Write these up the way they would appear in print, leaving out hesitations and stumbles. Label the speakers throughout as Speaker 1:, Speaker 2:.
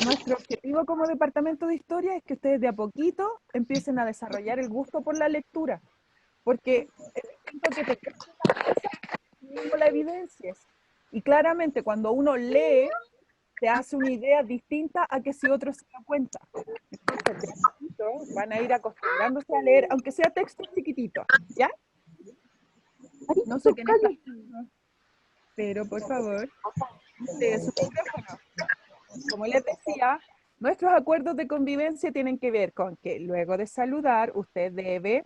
Speaker 1: nuestro objetivo como departamento de historia es que ustedes de a poquito empiecen a desarrollar el gusto por la lectura, porque es distinto que te cuenten las cosas y mismo la evidencias. Y claramente cuando uno lee, te hace una idea distinta a que si otro se da cuenta. Entonces, de a poquito van a ir acostumbrándose a leer, aunque sea texto chiquitito, ¿ya? No sé quién está hablando, pero por favor, de su micrófono. Como les decía, nuestros acuerdos de convivencia tienen que ver con que luego de saludar, usted debe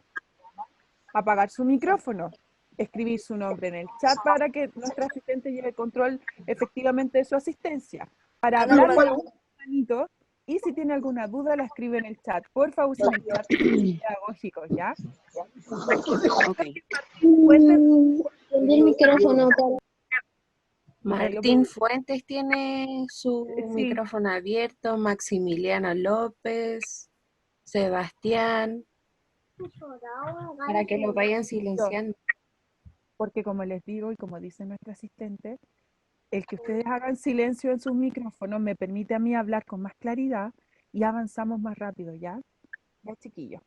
Speaker 1: apagar su micrófono, escribir su nombre en el chat para que nuestra asistente lleve control efectivamente de su asistencia. Para hablar, manito, y si tiene alguna duda, la escribe en el chat. Por favor, usen el chat pedagógico, ¿ya?
Speaker 2: Okay.
Speaker 3: El micrófono para...
Speaker 2: Martín Fuentes tiene su
Speaker 1: Sí.
Speaker 2: micrófono abierto, Maximiliano López, Sebastián, para que lo vayan silenciando.
Speaker 1: Porque como les digo y como dice nuestra asistente, el que ustedes hagan silencio en sus micrófonos me permite a mí hablar con más claridad y avanzamos más rápido, ¿ya? Ya, chiquillos.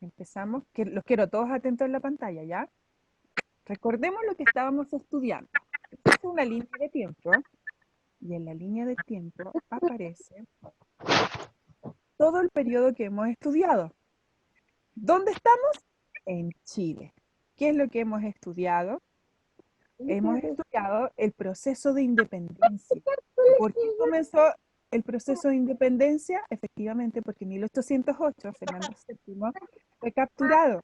Speaker 1: Empezamos, que los quiero todos atentos en la pantalla, ¿ya? Recordemos lo que estábamos estudiando. Esta es una línea de tiempo y en la línea de tiempo aparece todo el periodo que hemos estudiado. ¿Dónde estamos? En Chile. ¿Qué es lo que hemos estudiado? Hemos estudiado el proceso de independencia. ¿Por qué comenzó el proceso de independencia? Efectivamente, porque en 1808 Fernando VII fue capturado.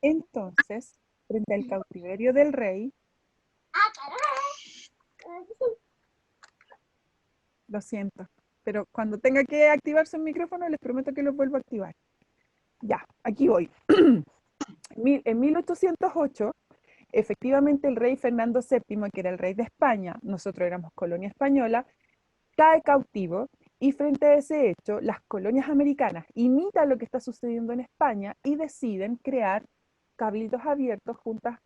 Speaker 1: Entonces, frente al cautiverio del rey, lo siento, pero cuando tenga que activarse el micrófono, les prometo que lo vuelvo a activar. Ya, aquí voy. En 1808, efectivamente el rey Fernando VII, que era el rey de España, nosotros éramos colonia española, cae cautivo y frente a ese hecho, las colonias americanas imitan lo que está sucediendo en España y deciden crear cabildos abiertos, juntas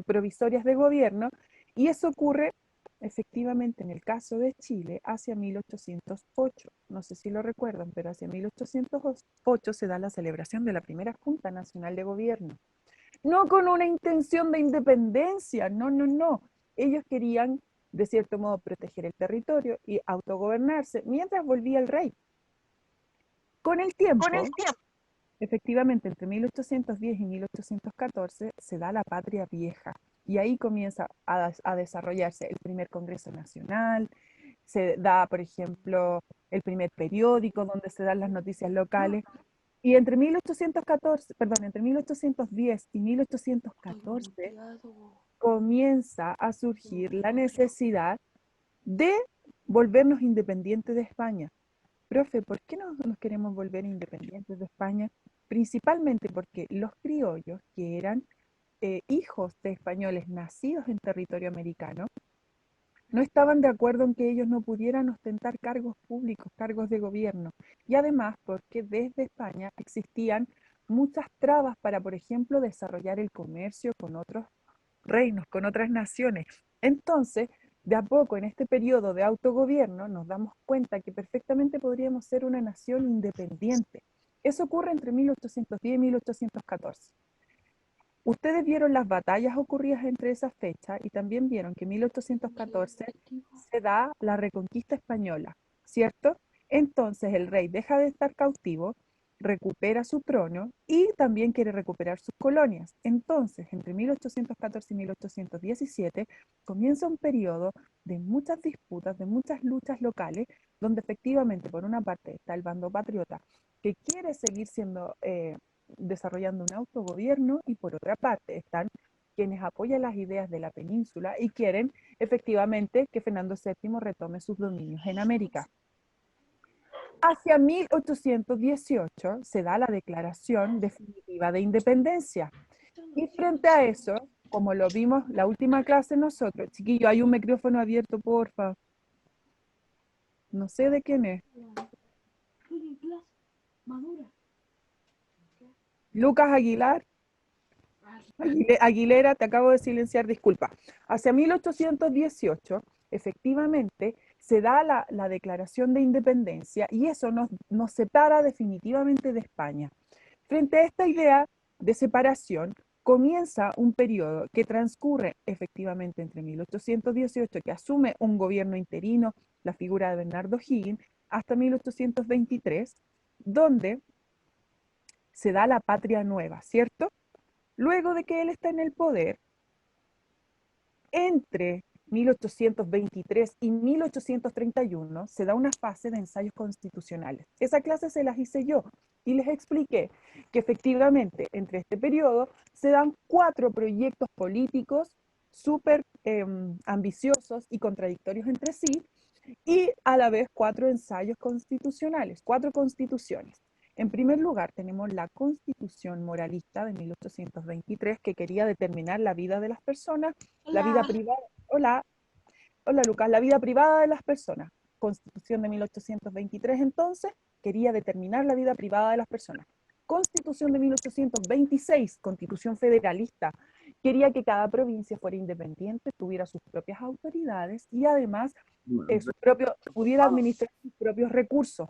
Speaker 1: provisorias de gobierno, y eso ocurre efectivamente en el caso de Chile hacia 1808. No sé si lo recuerdan, pero hacia 1808 se da la celebración de la primera Junta Nacional de Gobierno. No con una intención de independencia, no, no, no. Ellos querían, de cierto modo, proteger el territorio y autogobernarse mientras volvía el rey. Con el tiempo, efectivamente, entre 1810 y 1814 se da la Patria Vieja y ahí comienza a desarrollarse el primer Congreso Nacional, se da, por ejemplo, el primer periódico donde se dan las noticias locales. Y entre 1814, perdón, entre 1810 y 1814 comienza a surgir la necesidad de volvernos independientes de España. Profe, ¿por qué no nos queremos volver independientes de España? Principalmente porque los criollos, que eran hijos de españoles nacidos en territorio americano, no estaban de acuerdo en que ellos no pudieran ostentar cargos públicos, cargos de gobierno. Y además porque desde España existían muchas trabas para, por ejemplo, desarrollar el comercio con otros reinos, con otras naciones. Entonces, de a poco, en este periodo de autogobierno, nos damos cuenta que perfectamente podríamos ser una nación independiente. Eso ocurre entre 1810 y 1814. Ustedes vieron las batallas ocurridas entre esas fechas y también vieron que en 1814 se da la reconquista española, ¿cierto? Entonces el rey deja de estar cautivo, recupera su trono y también quiere recuperar sus colonias. Entonces, entre 1814 y 1817 comienza un periodo de muchas disputas, de muchas luchas locales, donde efectivamente por una parte está el bando patriota que quiere seguir siendo desarrollando un autogobierno y por otra parte están quienes apoyan las ideas de la península y quieren efectivamente que Fernando VII retome sus dominios en América. Hacia 1818 se da la declaración definitiva de independencia y frente a eso, como lo vimos la última clase nosotros, chiquillo, hay un micrófono abierto, porfa. No sé de quién es. Lucas Aguilar. Aguilera, te acabo de silenciar, disculpa. Hacia 1818, efectivamente, se da la declaración de independencia y eso nos separa definitivamente de España. Frente a esta idea de separación, comienza un periodo que transcurre efectivamente entre 1818, que asume un gobierno interino, la figura de Bernardo Higgins, hasta 1823, donde se da la patria nueva, ¿cierto? Luego de que él está en el poder, entre 1823 y 1831 se da una fase de ensayos constitucionales. Esa clase se las hice yo y les expliqué que efectivamente entre este periodo se dan 4 proyectos políticos súper ambiciosos y contradictorios entre sí y a la vez 4 ensayos constitucionales, 4 constituciones. En primer lugar, tenemos la Constitución Moralista de 1823 que quería determinar la vida de las personas, la vida privada. Hola, hola Lucas, la vida privada de las personas. Constitución de 1823 entonces quería determinar la vida privada de las personas. Constitución de 1826, Constitución Federalista, quería que cada provincia fuera independiente, tuviera sus propias autoridades y además pudiera administrar sus propios recursos.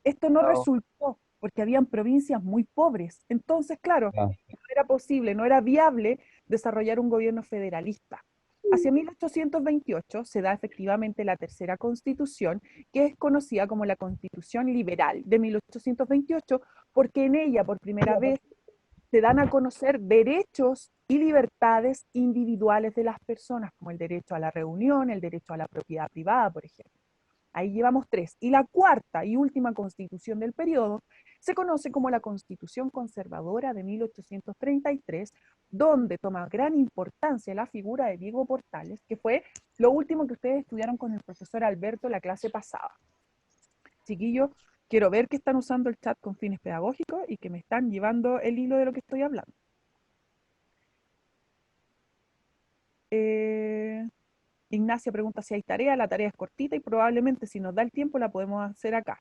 Speaker 1: Esto no resultó porque habían provincias muy pobres. Entonces, claro, no era posible, no era viable desarrollar un gobierno federalista. Hacia 1828 se da efectivamente la tercera constitución, que es conocida como la Constitución Liberal de 1828, porque en ella por primera vez se dan a conocer derechos y libertades individuales de las personas, como el derecho a la reunión, el derecho a la propiedad privada, por ejemplo. Ahí llevamos 3. Y la cuarta y última constitución del periodo se conoce como la Constitución Conservadora de 1833, donde toma gran importancia la figura de Diego Portales, que fue lo último que ustedes estudiaron con el profesor Alberto la clase pasada. Chiquillos, quiero ver que están usando el chat con fines pedagógicos y que me están llevando el hilo de lo que estoy hablando. Ignacia pregunta si hay tarea. La tarea es cortita y probablemente si nos da el tiempo la podemos hacer acá.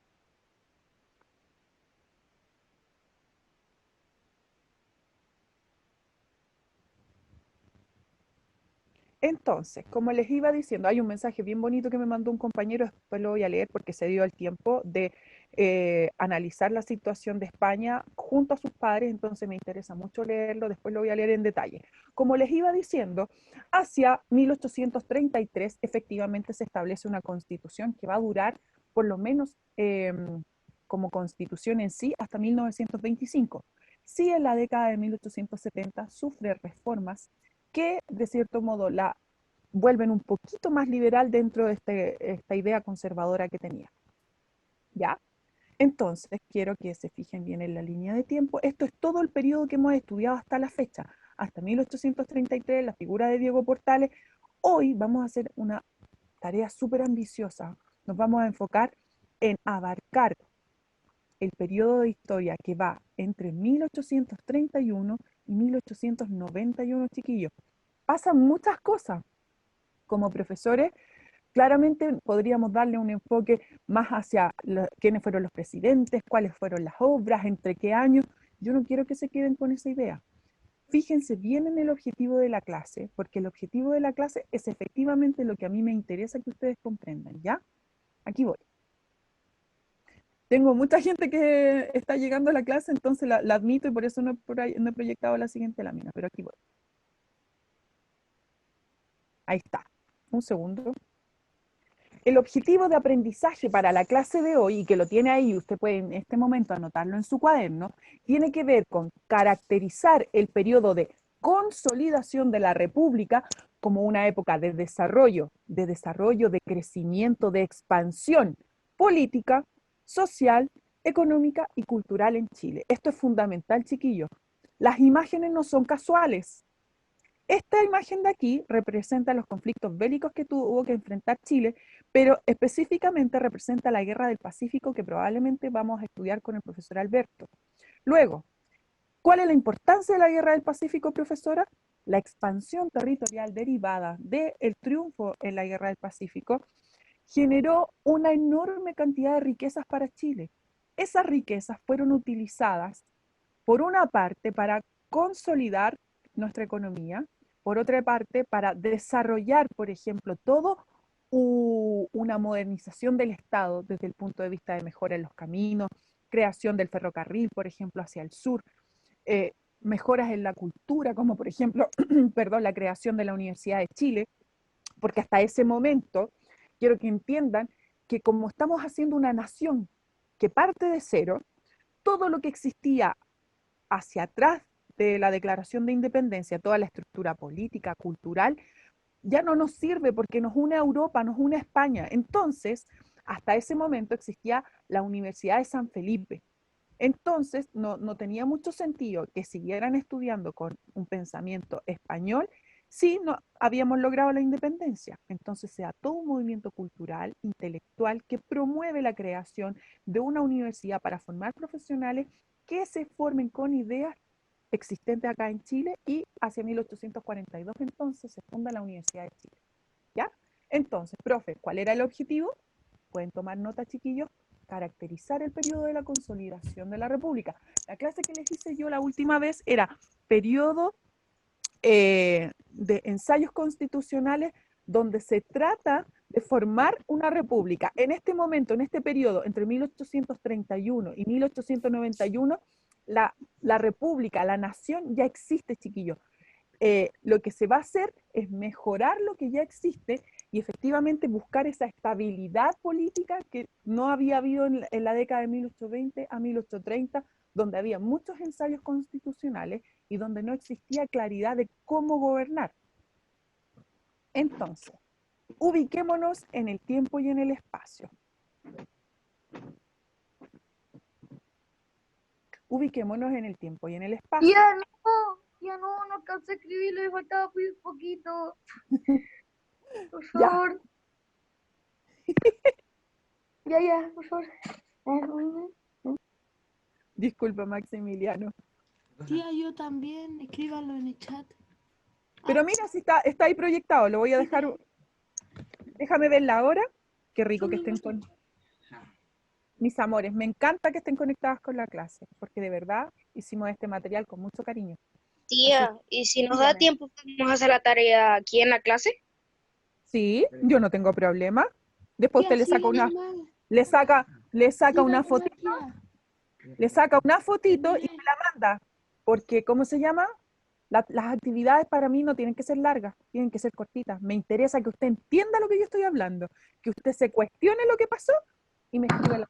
Speaker 1: Entonces, como les iba diciendo, hay un mensaje bien bonito que me mandó un compañero, después lo voy a leer porque se dio el tiempo de analizar la situación de España junto a sus padres, entonces me interesa mucho leerlo, después lo voy a leer en detalle. Como les iba diciendo, hacia 1833 efectivamente se establece una constitución que va a durar por lo menos como constitución en sí hasta 1925. Sí, en la década de 1870 sufre reformas que de cierto modo la vuelven un poquito más liberal dentro de esta idea conservadora que tenía. ¿Ya? Entonces, quiero que se fijen bien en la línea de tiempo. Esto es todo el periodo que hemos estudiado hasta la fecha, hasta 1833, la figura de Diego Portales. Hoy vamos a hacer una tarea súper ambiciosa. Nos vamos a enfocar en abarcar el periodo de historia que va entre 1831 y 1891, chiquillos. Pasan muchas cosas. Como profesores, claramente podríamos darle un enfoque más hacia quiénes fueron los presidentes, cuáles fueron las obras, entre qué años. Yo no quiero que se queden con esa idea. Fíjense bien en el objetivo de la clase, porque el objetivo de la clase es efectivamente lo que a mí me interesa que ustedes comprendan, ¿ya? Aquí voy. Tengo mucha gente que está llegando a la clase, entonces la admito y por eso no he proyectado la siguiente lámina, pero aquí voy. Ahí está. Un segundo. El objetivo de aprendizaje para la clase de hoy, y que lo tiene ahí, usted puede en este momento anotarlo en su cuaderno, tiene que ver con caracterizar el periodo de consolidación de la República como una época de desarrollo, de crecimiento, de expansión política, social, económica y cultural en Chile. Esto es fundamental, chiquillos. Las imágenes no son casuales. Esta imagen de aquí representa los conflictos bélicos que tuvo que enfrentar Chile, pero específicamente representa la Guerra del Pacífico que probablemente vamos a estudiar con el profesor Alberto. Luego, ¿cuál es la importancia de la Guerra del Pacífico, profesora? La expansión territorial derivada del triunfo en la Guerra del Pacífico generó una enorme cantidad de riquezas para Chile. Esas riquezas fueron utilizadas, por una parte, para consolidar nuestra economía, por otra parte, para desarrollar, por ejemplo, todo una modernización del Estado desde el punto de vista de mejora en los caminos, creación del ferrocarril, por ejemplo, hacia el sur, mejoras en la cultura, como por ejemplo, perdón, la creación de la Universidad de Chile, porque hasta ese momento quiero que entiendan que como estamos haciendo una nación que parte de cero, todo lo que existía hacia atrás de la Declaración de Independencia, toda la estructura política, cultural, ya no nos sirve porque nos une a Europa, nos une a España. Entonces, hasta ese momento existía la Universidad de San Felipe. Entonces, no tenía mucho sentido que siguieran estudiando con un pensamiento español si no habíamos logrado la independencia. Entonces, sea todo un movimiento cultural, intelectual, que promueve la creación de una universidad para formar profesionales que se formen con ideas existentes acá en Chile, y hacia 1842 entonces se funda la Universidad de Chile. ¿Ya? Entonces, profe, ¿cuál era el objetivo? Pueden tomar nota, chiquillos. Caracterizar el periodo de la consolidación de la República. La clase que les hice yo la última vez era periodo de ensayos constitucionales, donde se trata de formar una república. En este momento, en este periodo, entre 1831 y 1891, la república, la nación ya existe, chiquillos. Lo que se va a hacer es mejorar lo que ya existe y efectivamente buscar esa estabilidad política que no había habido en la década de 1820 a 1830, donde había muchos ensayos constitucionales y donde no existía claridad de cómo gobernar. Entonces, ubiquémonos en el tiempo y en el espacio. Ubiquémonos en el tiempo y en el espacio.
Speaker 3: No alcancé a escribirlo, me faltaba muy poquito. Por
Speaker 1: Ya.
Speaker 3: favor. Ya, por favor.
Speaker 1: Disculpa, Maximiliano.
Speaker 4: Tía, yo también, escríbanlo en el chat.
Speaker 1: Pero mira, si está ahí proyectado, lo voy a dejar. Déjame ver la hora. Qué rico que estén con... Mis amores, me encanta que estén conectadas con la clase, porque de verdad hicimos este material con mucho cariño.
Speaker 3: Tía, ¿y si nos da
Speaker 1: Dígame.
Speaker 3: tiempo, podemos hacer la tarea aquí en la clase?
Speaker 1: Sí, yo no tengo problema. Después
Speaker 4: Tía,
Speaker 1: usted le saca una
Speaker 4: nomás,
Speaker 1: fotito,
Speaker 4: tía.
Speaker 1: le saca una fotito y me la manda. Porque, ¿cómo se llama? Las actividades para mí no tienen que ser largas, tienen que ser cortitas. Me interesa que usted entienda lo que yo estoy hablando, que usted se cuestione lo que pasó y me escriba la...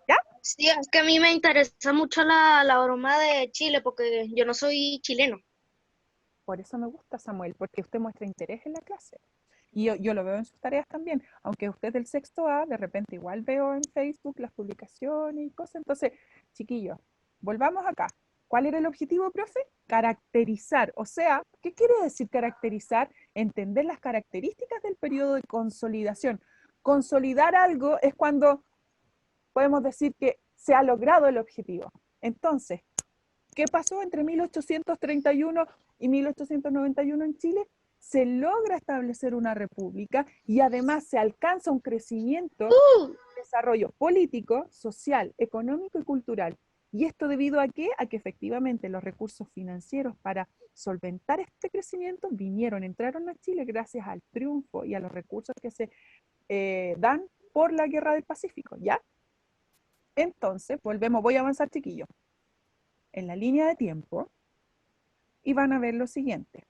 Speaker 1: ¿Ya?
Speaker 3: Sí, es que a mí me interesa mucho la broma de Chile porque yo no soy chileno.
Speaker 1: Por eso me gusta, Samuel, porque usted muestra interés en la clase. Y yo lo veo en sus tareas también, aunque usted es del sexto A, de repente igual veo en Facebook las publicaciones y cosas. Entonces, chiquillos, volvamos acá. ¿Cuál era el objetivo, profe? Caracterizar. O sea, ¿qué quiere decir caracterizar? Entender las características del periodo de consolidación. Consolidar algo es cuando podemos decir que se ha logrado el objetivo. Entonces, ¿qué pasó entre 1831 y 1891 en Chile? Se logra establecer una república y además se alcanza un crecimiento, desarrollo político, social, económico y cultural. ¿Y esto debido a qué? A que efectivamente los recursos financieros para solventar este crecimiento entraron a Chile gracias al triunfo y a los recursos que se dan por la Guerra del Pacífico, ¿ya? Entonces, volvemos, voy a avanzar, chiquillos, en la línea de tiempo y van a ver lo siguiente.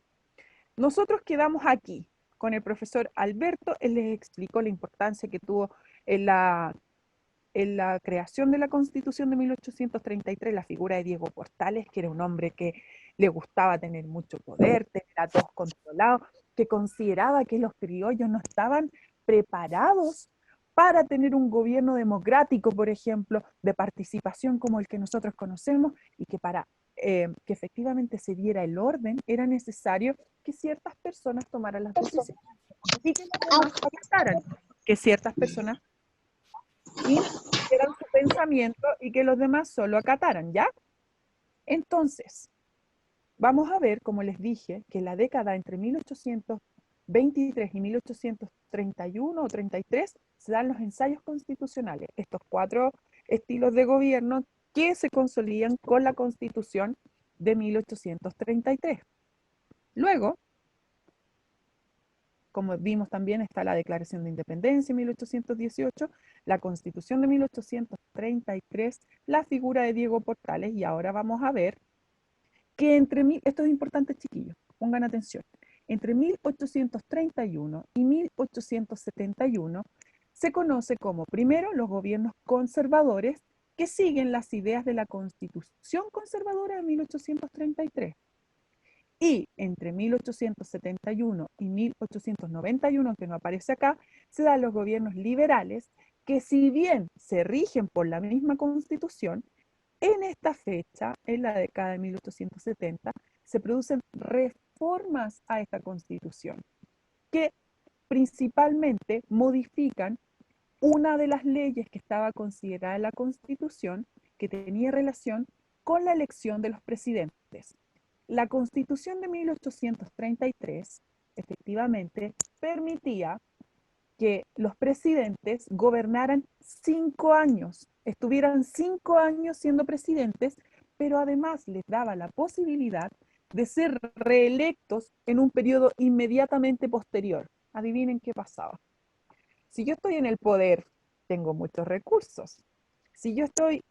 Speaker 1: Nosotros quedamos aquí con el profesor Alberto. Él les explicó la importancia que tuvo en la creación de la Constitución de 1833, la figura de Diego Portales, que era un hombre que le gustaba tener mucho poder, tener a todos controlados, que consideraba que los criollos no estaban preparados para tener un gobierno democrático, por ejemplo, de participación como el que nosotros conocemos, y que para que efectivamente se diera el orden, era necesario que ciertas personas tomaran las decisiones y que los demás acataran, que ciertas personas impusieran su pensamiento y que los demás solo acataran, ¿ya? Entonces, vamos a ver, como les dije, que la década entre 1823 y 1831 o 33 se dan los ensayos constitucionales, estos 4 estilos de gobierno que se consolidan con la Constitución de 1833. Luego, como vimos también, está la Declaración de Independencia en 1818, la Constitución de 1833, la figura de Diego Portales, y ahora vamos a ver que esto es importante, chiquillos, pongan atención, entre 1831 y 1871 se conoce como, primero, los gobiernos conservadores que siguen las ideas de la Constitución conservadora de 1833. Y entre 1871 y 1891, que no aparece acá, se dan los gobiernos liberales, que si bien se rigen por la misma Constitución, en esta fecha, en la década de 1870, se producen reformas a esta Constitución, que principalmente modifican una de las leyes que estaba considerada en la Constitución, que tenía relación con la elección de los presidentes. La Constitución de 1833, efectivamente, permitía que los presidentes gobernaran 5 años, estuvieran 5 años siendo presidentes, pero además les daba la posibilidad de ser reelectos en un periodo inmediatamente posterior. Adivinen qué pasaba. Si yo estoy en el poder, tengo muchos recursos. Si yo estoy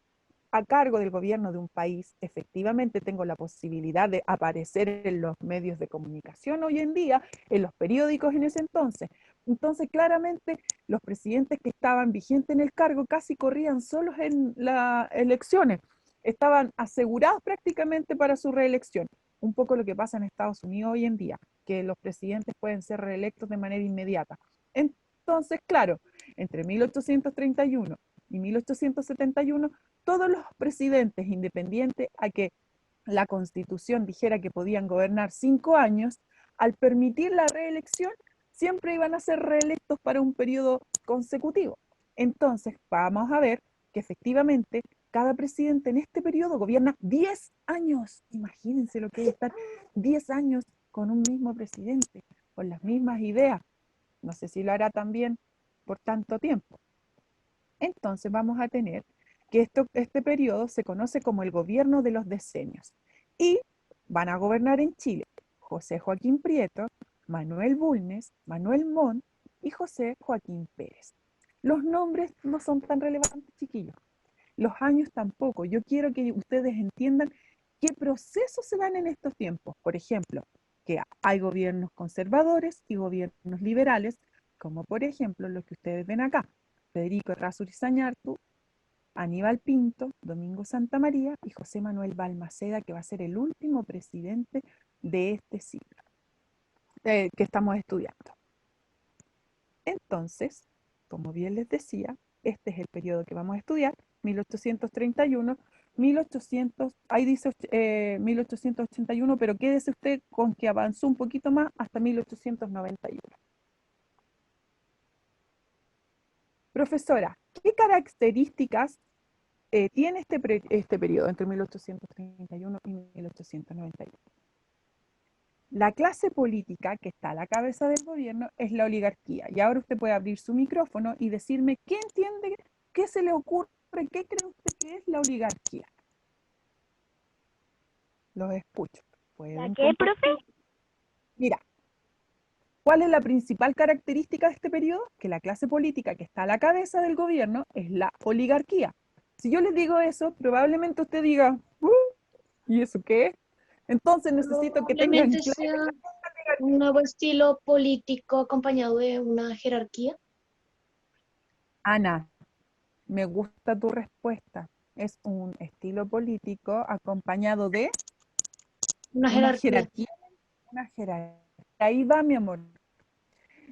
Speaker 1: a cargo del gobierno de un país, efectivamente tengo la posibilidad de aparecer en los medios de comunicación hoy en día, en los periódicos en ese entonces. Entonces, claramente, los presidentes que estaban vigentes en el cargo casi corrían solos en las elecciones. Estaban asegurados prácticamente para su reelección. Un poco lo que pasa en Estados Unidos hoy en día, que los presidentes pueden ser reelectos de manera inmediata. Entonces, claro, entre 1831 y 1871, todos los presidentes, independientes a que la Constitución dijera que podían gobernar 5 años, al permitir la reelección, siempre iban a ser reelectos para un periodo consecutivo. Entonces, vamos a ver que efectivamente cada presidente en este periodo gobierna 10 años. Imagínense lo que es estar 10 años con un mismo presidente, con las mismas ideas. No sé si lo hará también por tanto tiempo. Entonces vamos a tener que este periodo se conoce como el gobierno de los decenios. Y van a gobernar en Chile José Joaquín Prieto, Manuel Bulnes, Manuel Montt y José Joaquín Pérez. Los nombres no son tan relevantes, chiquillos. Los años tampoco. Yo quiero que ustedes entiendan qué procesos se dan en estos tiempos. Por ejemplo, que hay gobiernos conservadores y gobiernos liberales, como por ejemplo los que ustedes ven acá. Federico Errázuriz-Zañartu, Aníbal Pinto, Domingo Santamaría y José Manuel Balmaceda, que va a ser el último presidente de este siglo que estamos estudiando. Entonces, como bien les decía, este es el periodo que vamos a estudiar, 1831, 1800, ahí dice 1881, pero quédese usted con que avanzó un poquito más hasta 1891. Profesora, ¿qué características tiene este periodo entre 1831 y 1891? La clase política que está a la cabeza del gobierno es la oligarquía. Y ahora usted puede abrir su micrófono y decirme qué entiende, qué se le ocurre, qué cree usted que es la oligarquía. Los escucho.
Speaker 3: ¿La qué, profe?
Speaker 1: Mira, ¿cuál es la principal característica de este periodo? Que la clase política que está a la cabeza del gobierno es la oligarquía. Si yo les digo eso, probablemente usted diga, ¿y eso qué es? Entonces necesito que tengan
Speaker 5: Probablemente sea un nuevo estilo político acompañado de una jerarquía.
Speaker 1: Ana, me gusta tu respuesta. Es un estilo político acompañado de
Speaker 5: Una
Speaker 1: una
Speaker 5: jerarquía.
Speaker 1: jerarquía. Una jerarquía. Ahí va, mi amor.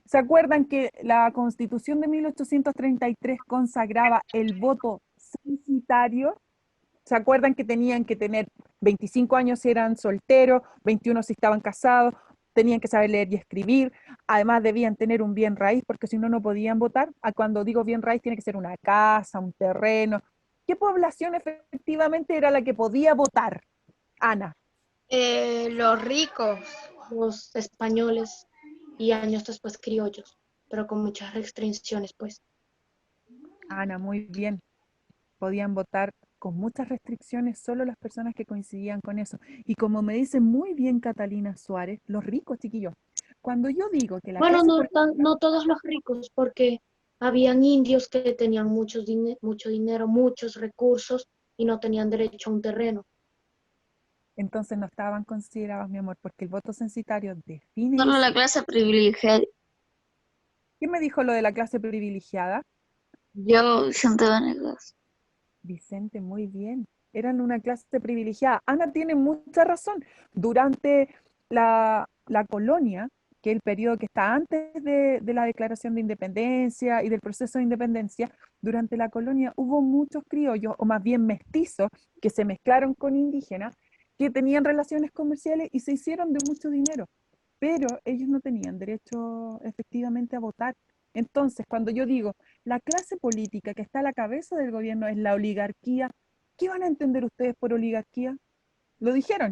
Speaker 1: ¿Se acuerdan que la Constitución de 1833 consagraba el voto censitario? ¿Se acuerdan que tenían que tener 25 años si eran solteros, 21 si estaban casados, tenían que saber leer y escribir, además debían tener un bien raíz porque si no, no podían votar? Cuando digo bien raíz, tiene que ser una casa, un terreno. ¿Qué población efectivamente era la que podía votar, Ana?
Speaker 3: Los ricos.
Speaker 5: Los españoles y años después criollos, pero con muchas restricciones, pues.
Speaker 1: Ana, muy bien. Podían votar con muchas restricciones solo las personas que coincidían con eso. Y como me dice muy bien Catalina Suárez, los ricos, chiquillos, Cuando yo digo que la
Speaker 5: Bueno,
Speaker 1: clase
Speaker 5: no todos los ricos, porque habían indios que tenían mucho dinero, muchos recursos y no tenían derecho a un terreno.
Speaker 1: entonces no estaban considerados, mi amor, porque el voto censitario define
Speaker 3: Solo
Speaker 1: eso.
Speaker 3: la clase privilegiada.
Speaker 1: ¿Quién me dijo lo de la clase privilegiada?
Speaker 3: Yo, Vicente Vanegas.
Speaker 1: Vicente, muy bien. Eran una clase privilegiada. Ana tiene mucha razón. Durante la colonia, que es el periodo que está antes de la declaración de independencia y del proceso de independencia, durante la colonia hubo muchos criollos, o más bien mestizos, que se mezclaron con indígenas, que tenían relaciones comerciales y se hicieron de mucho dinero, pero ellos no tenían derecho efectivamente a votar. Entonces, cuando yo digo, la clase política que está a la cabeza del gobierno es la oligarquía, ¿qué van a entender ustedes por oligarquía? Lo dijeron,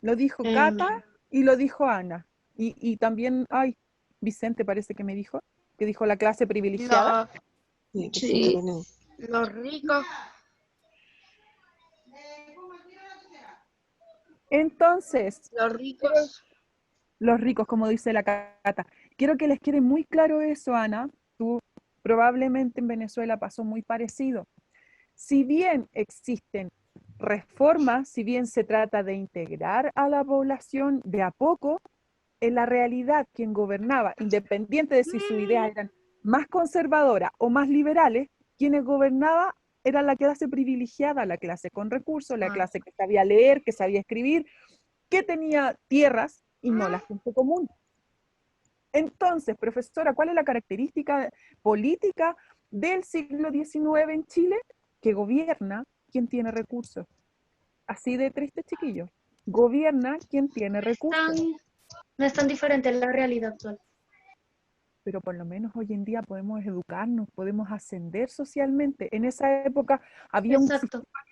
Speaker 1: lo dijo
Speaker 5: Em,
Speaker 1: Cata y lo dijo Ana. Y también, ay, Vicente parece que me dijo, que dijo la clase privilegiada.
Speaker 3: Sí.
Speaker 5: los ricos,
Speaker 1: Entonces,
Speaker 5: los ricos,
Speaker 1: los ricos, como dice la Cata. Quiero que les quede muy claro eso, Ana. Tú probablemente en Venezuela pasó muy parecido. Si bien existen reformas, si bien se trata de integrar a la población de a poco, en la realidad quien gobernaba, independiente de si sus ideas eran más conservadoras o más liberales, quienes gobernaba era la clase privilegiada, la clase con recursos, la clase que sabía leer, que sabía escribir, que tenía tierras y no la gente común. Entonces, profesora, ¿cuál es la característica política del siglo XIX en Chile? Que gobierna quien tiene recursos. Así de triste, chiquillo. Gobierna quien tiene recursos.
Speaker 5: no es tan diferente a la realidad actual.
Speaker 1: Pero por lo menos hoy en día podemos educarnos, podemos ascender socialmente. En esa época había un
Speaker 5: Exacto.
Speaker 1: sistema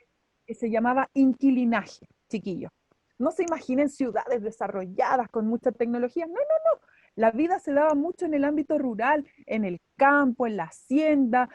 Speaker 1: que se llamaba inquilinaje, chiquillos. No se imaginen ciudades desarrolladas con mucha tecnología. No, no, no. La vida se daba mucho en el ámbito rural, en el campo, en la hacienda,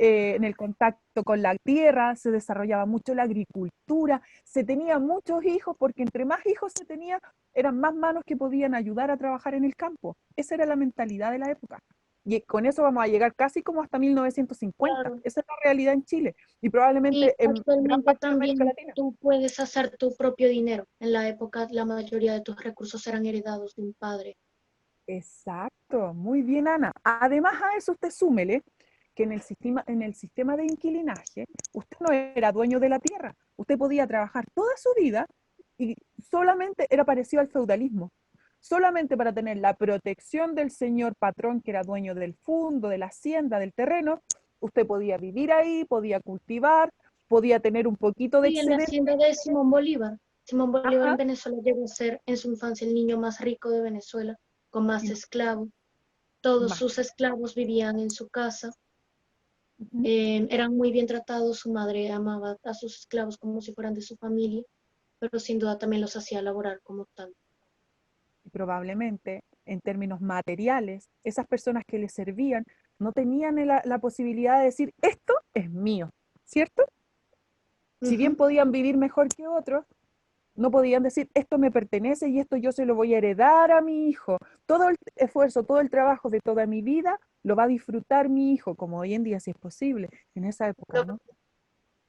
Speaker 1: en el contacto con la tierra, se desarrollaba mucho la agricultura, se tenía muchos hijos porque entre más hijos se tenía, eran más manos que podían ayudar a trabajar en el campo. Esa era la mentalidad de la época. Y con eso vamos a llegar casi como hasta 1950.
Speaker 5: Claro.
Speaker 1: Esa es la realidad en Chile y
Speaker 5: Y
Speaker 1: probablemente en gran
Speaker 5: actualmente
Speaker 1: parte de América
Speaker 5: también
Speaker 1: Latina.
Speaker 5: tú puedes hacer tu propio dinero. En la época la mayoría de tus recursos eran heredados de un padre.
Speaker 1: Exacto, muy bien, Ana. Además a eso usted súmele que en el sistema de inquilinaje, usted no era dueño de la tierra. Usted podía trabajar toda su vida y solamente era parecido al feudalismo. Solamente para tener la protección del señor patrón que era dueño del fundo, de la hacienda, del terreno, usted podía vivir ahí, podía cultivar, podía tener un poquito de
Speaker 5: Y en la
Speaker 1: excedente.
Speaker 5: hacienda de Simón Bolívar. Simón Bolívar
Speaker 1: Ajá.
Speaker 5: en Venezuela llegó a ser en su infancia el niño más rico de Venezuela, con más esclavos. Todos
Speaker 1: Más.
Speaker 5: sus esclavos vivían en su casa.
Speaker 1: Ujú.
Speaker 5: Eran muy bien tratados, su madre amaba a sus esclavos como si fueran de su familia, pero sin duda también los hacía laborar como tal.
Speaker 1: Probablemente en términos materiales, esas personas que les servían no tenían la posibilidad de decir, esto es mío, ¿cierto? Si bien podían vivir mejor que otros, no podían decir, esto me pertenece y esto yo se lo voy a heredar a mi hijo. Todo el esfuerzo, todo el trabajo de toda mi vida lo va a disfrutar mi hijo, como hoy en día sí es posible, en esa época,
Speaker 5: Lo
Speaker 1: ¿no?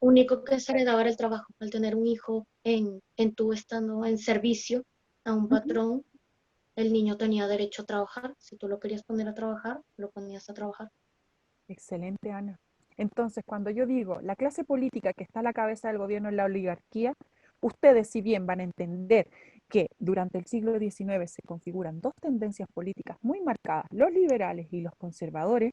Speaker 5: único que se heredaba era el trabajo. Al tener un hijo en tu estando en servicio a un
Speaker 1: Ujú.
Speaker 5: patrón, el niño tenía derecho a trabajar. Si tú lo querías poner a trabajar, lo ponías a trabajar.
Speaker 1: Excelente, Ana. Entonces, cuando yo digo la clase política que está a la cabeza del gobierno es la oligarquía, ustedes, si bien van a entender que durante el siglo XIX se configuran dos tendencias políticas muy marcadas, los liberales y los conservadores,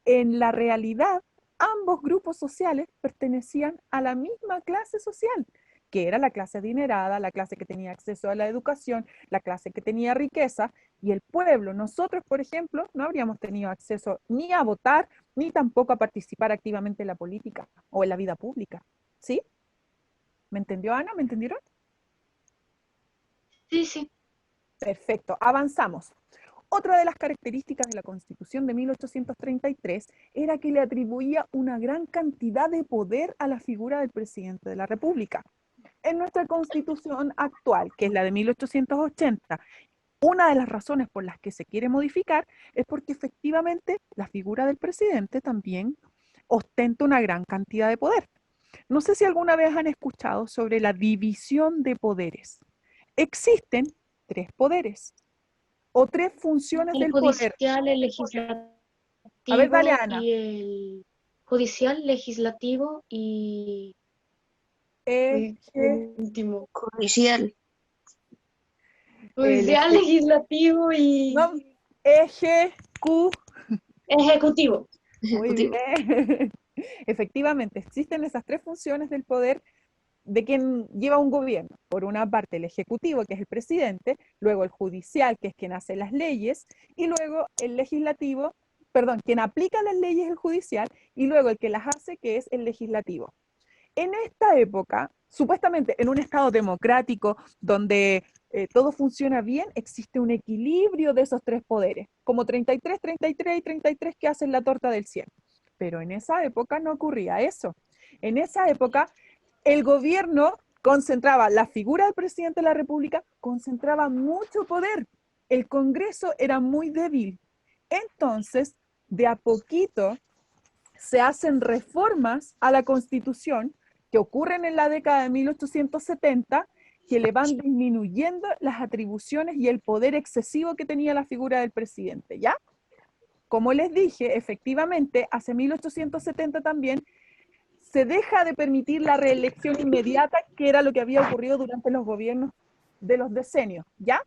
Speaker 1: en la realidad ambos grupos sociales pertenecían a la misma clase social, que era la clase adinerada, la clase que tenía acceso a la educación, la clase que tenía riqueza, y el pueblo, nosotros, por ejemplo, no habríamos tenido acceso ni a votar, ni tampoco a participar activamente en la política o en la vida pública. ¿Sí? ¿Me entendió, Ana? ¿Me entendieron?
Speaker 5: Sí, sí.
Speaker 1: Perfecto, avanzamos. Otra de las características de la Constitución de 1833 era que le atribuía una gran cantidad de poder a la figura del presidente de la República. En nuestra Constitución actual, que es la de 1880, Una de las razones por las que se quiere modificar es porque efectivamente la figura del presidente también ostenta una gran cantidad de poder. No sé si alguna vez han escuchado sobre la división de poderes. Existen tres poderes o tres funciones
Speaker 5: El
Speaker 1: del poder.
Speaker 5: judicial, el
Speaker 1: A ver, dale,
Speaker 5: legislativo
Speaker 1: Ana.
Speaker 5: y el judicial, legislativo y
Speaker 1: Eje-
Speaker 5: el último.
Speaker 2: Judicial.
Speaker 1: el
Speaker 5: Judicial,
Speaker 1: eje-
Speaker 5: legislativo y
Speaker 1: no, ejecu-
Speaker 5: ejecutivo.
Speaker 1: Muy
Speaker 2: Ejecutivo.
Speaker 1: bien. Efectivamente, existen esas tres funciones del poder de quien lleva un gobierno. Por una parte, el ejecutivo, que es el presidente, luego el judicial, que es quien hace las leyes, y luego el legislativo, perdón, quien aplica las leyes es el judicial, y luego el que las hace, que es el legislativo. En esta época, supuestamente en un estado democrático donde todo funciona bien, existe un equilibrio de esos tres poderes, como 33, 33 y 33 que hacen la torta del 100. Pero en esa época no ocurría eso. En esa época, el gobierno concentraba, la figura del presidente de la República concentraba mucho poder. El Congreso era muy débil. Entonces, de a poquito se hacen reformas a la Constitución que ocurren en la década de 1870 que le van disminuyendo las atribuciones y el poder excesivo que tenía la figura del presidente, ¿ya? Como les dije, efectivamente, hace 1870 también se deja de permitir la reelección inmediata, que era lo que había ocurrido durante los gobiernos de los decenios, ¿ya?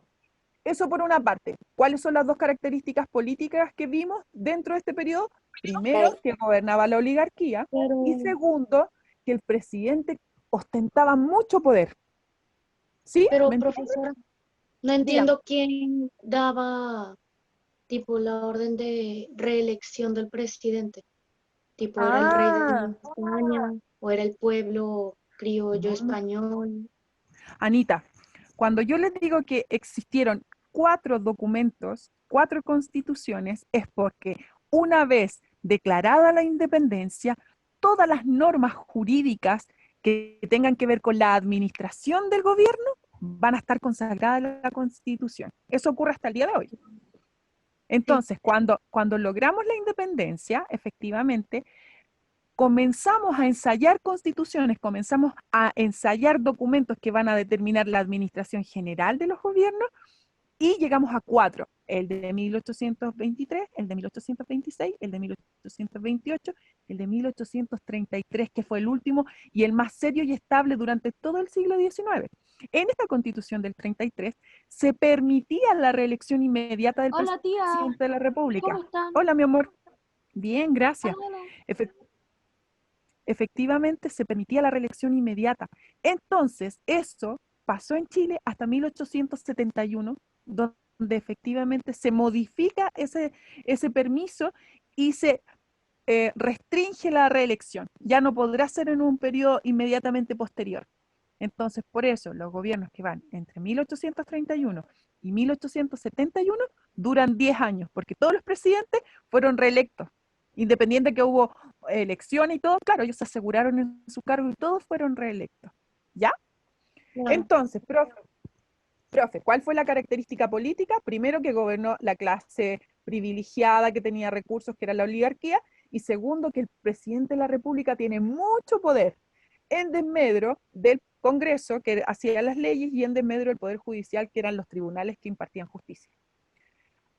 Speaker 1: Eso por una parte. ¿Cuáles son las dos características políticas que vimos dentro de este periodo? Primero, que gobernaba la oligarquía, y
Speaker 5: Pero,
Speaker 1: segundo, que el presidente ostentaba mucho poder. ¿Sí? ¿Me entiendes?
Speaker 5: profesora, no
Speaker 1: Dígame.
Speaker 5: entiendo quién daba tipo la orden de reelección del presidente. Tipo, ¿era el rey
Speaker 1: Ah,
Speaker 5: de España o era el pueblo criollo
Speaker 1: no.
Speaker 5: español?
Speaker 1: Anita, cuando yo les digo que existieron 4 documentos, 4 constituciones, es porque una vez declarada la independencia, todas las normas jurídicas que tengan que ver con la administración del gobierno van a estar consagradas en la Constitución. Eso ocurre hasta el día de hoy.
Speaker 5: Sí.
Speaker 1: Entonces, cuando logramos la independencia, efectivamente, comenzamos a ensayar constituciones, comenzamos a ensayar documentos que van a determinar la administración general de los gobiernos y llegamos a 4, el de 1823, el de 1826, el de 1828, el de 1833, que fue el último y el más serio y estable durante todo el siglo XIX. En esta constitución del 33 se permitía la reelección inmediata del
Speaker 4: Hola, tía.
Speaker 1: presidente de la República.
Speaker 4: ¿Cómo están?
Speaker 1: Hola, mi amor. Bien, gracias.
Speaker 4: Hola.
Speaker 1: Efectivamente se permitía la reelección inmediata. Entonces, eso pasó en Chile hasta 1871, donde efectivamente se modifica ese permiso y se restringe la reelección. Ya no podrá ser en un periodo inmediatamente posterior. Entonces, por eso los gobiernos que van entre 1831 y 1871 duran 10 años, porque todos los presidentes fueron reelectos. Independiente que hubo elecciones y todo, claro, ellos se aseguraron en su cargo y todos fueron reelectos. ¿Ya?
Speaker 5: Claro.
Speaker 1: Entonces, profe, ¿cuál fue la característica política? Primero, que gobernó la clase privilegiada que tenía recursos, que era la oligarquía, y segundo, que el presidente de la República tiene mucho poder en desmedro del Congreso, que hacía las leyes, y en desmedro del Poder Judicial, que eran los tribunales que impartían justicia.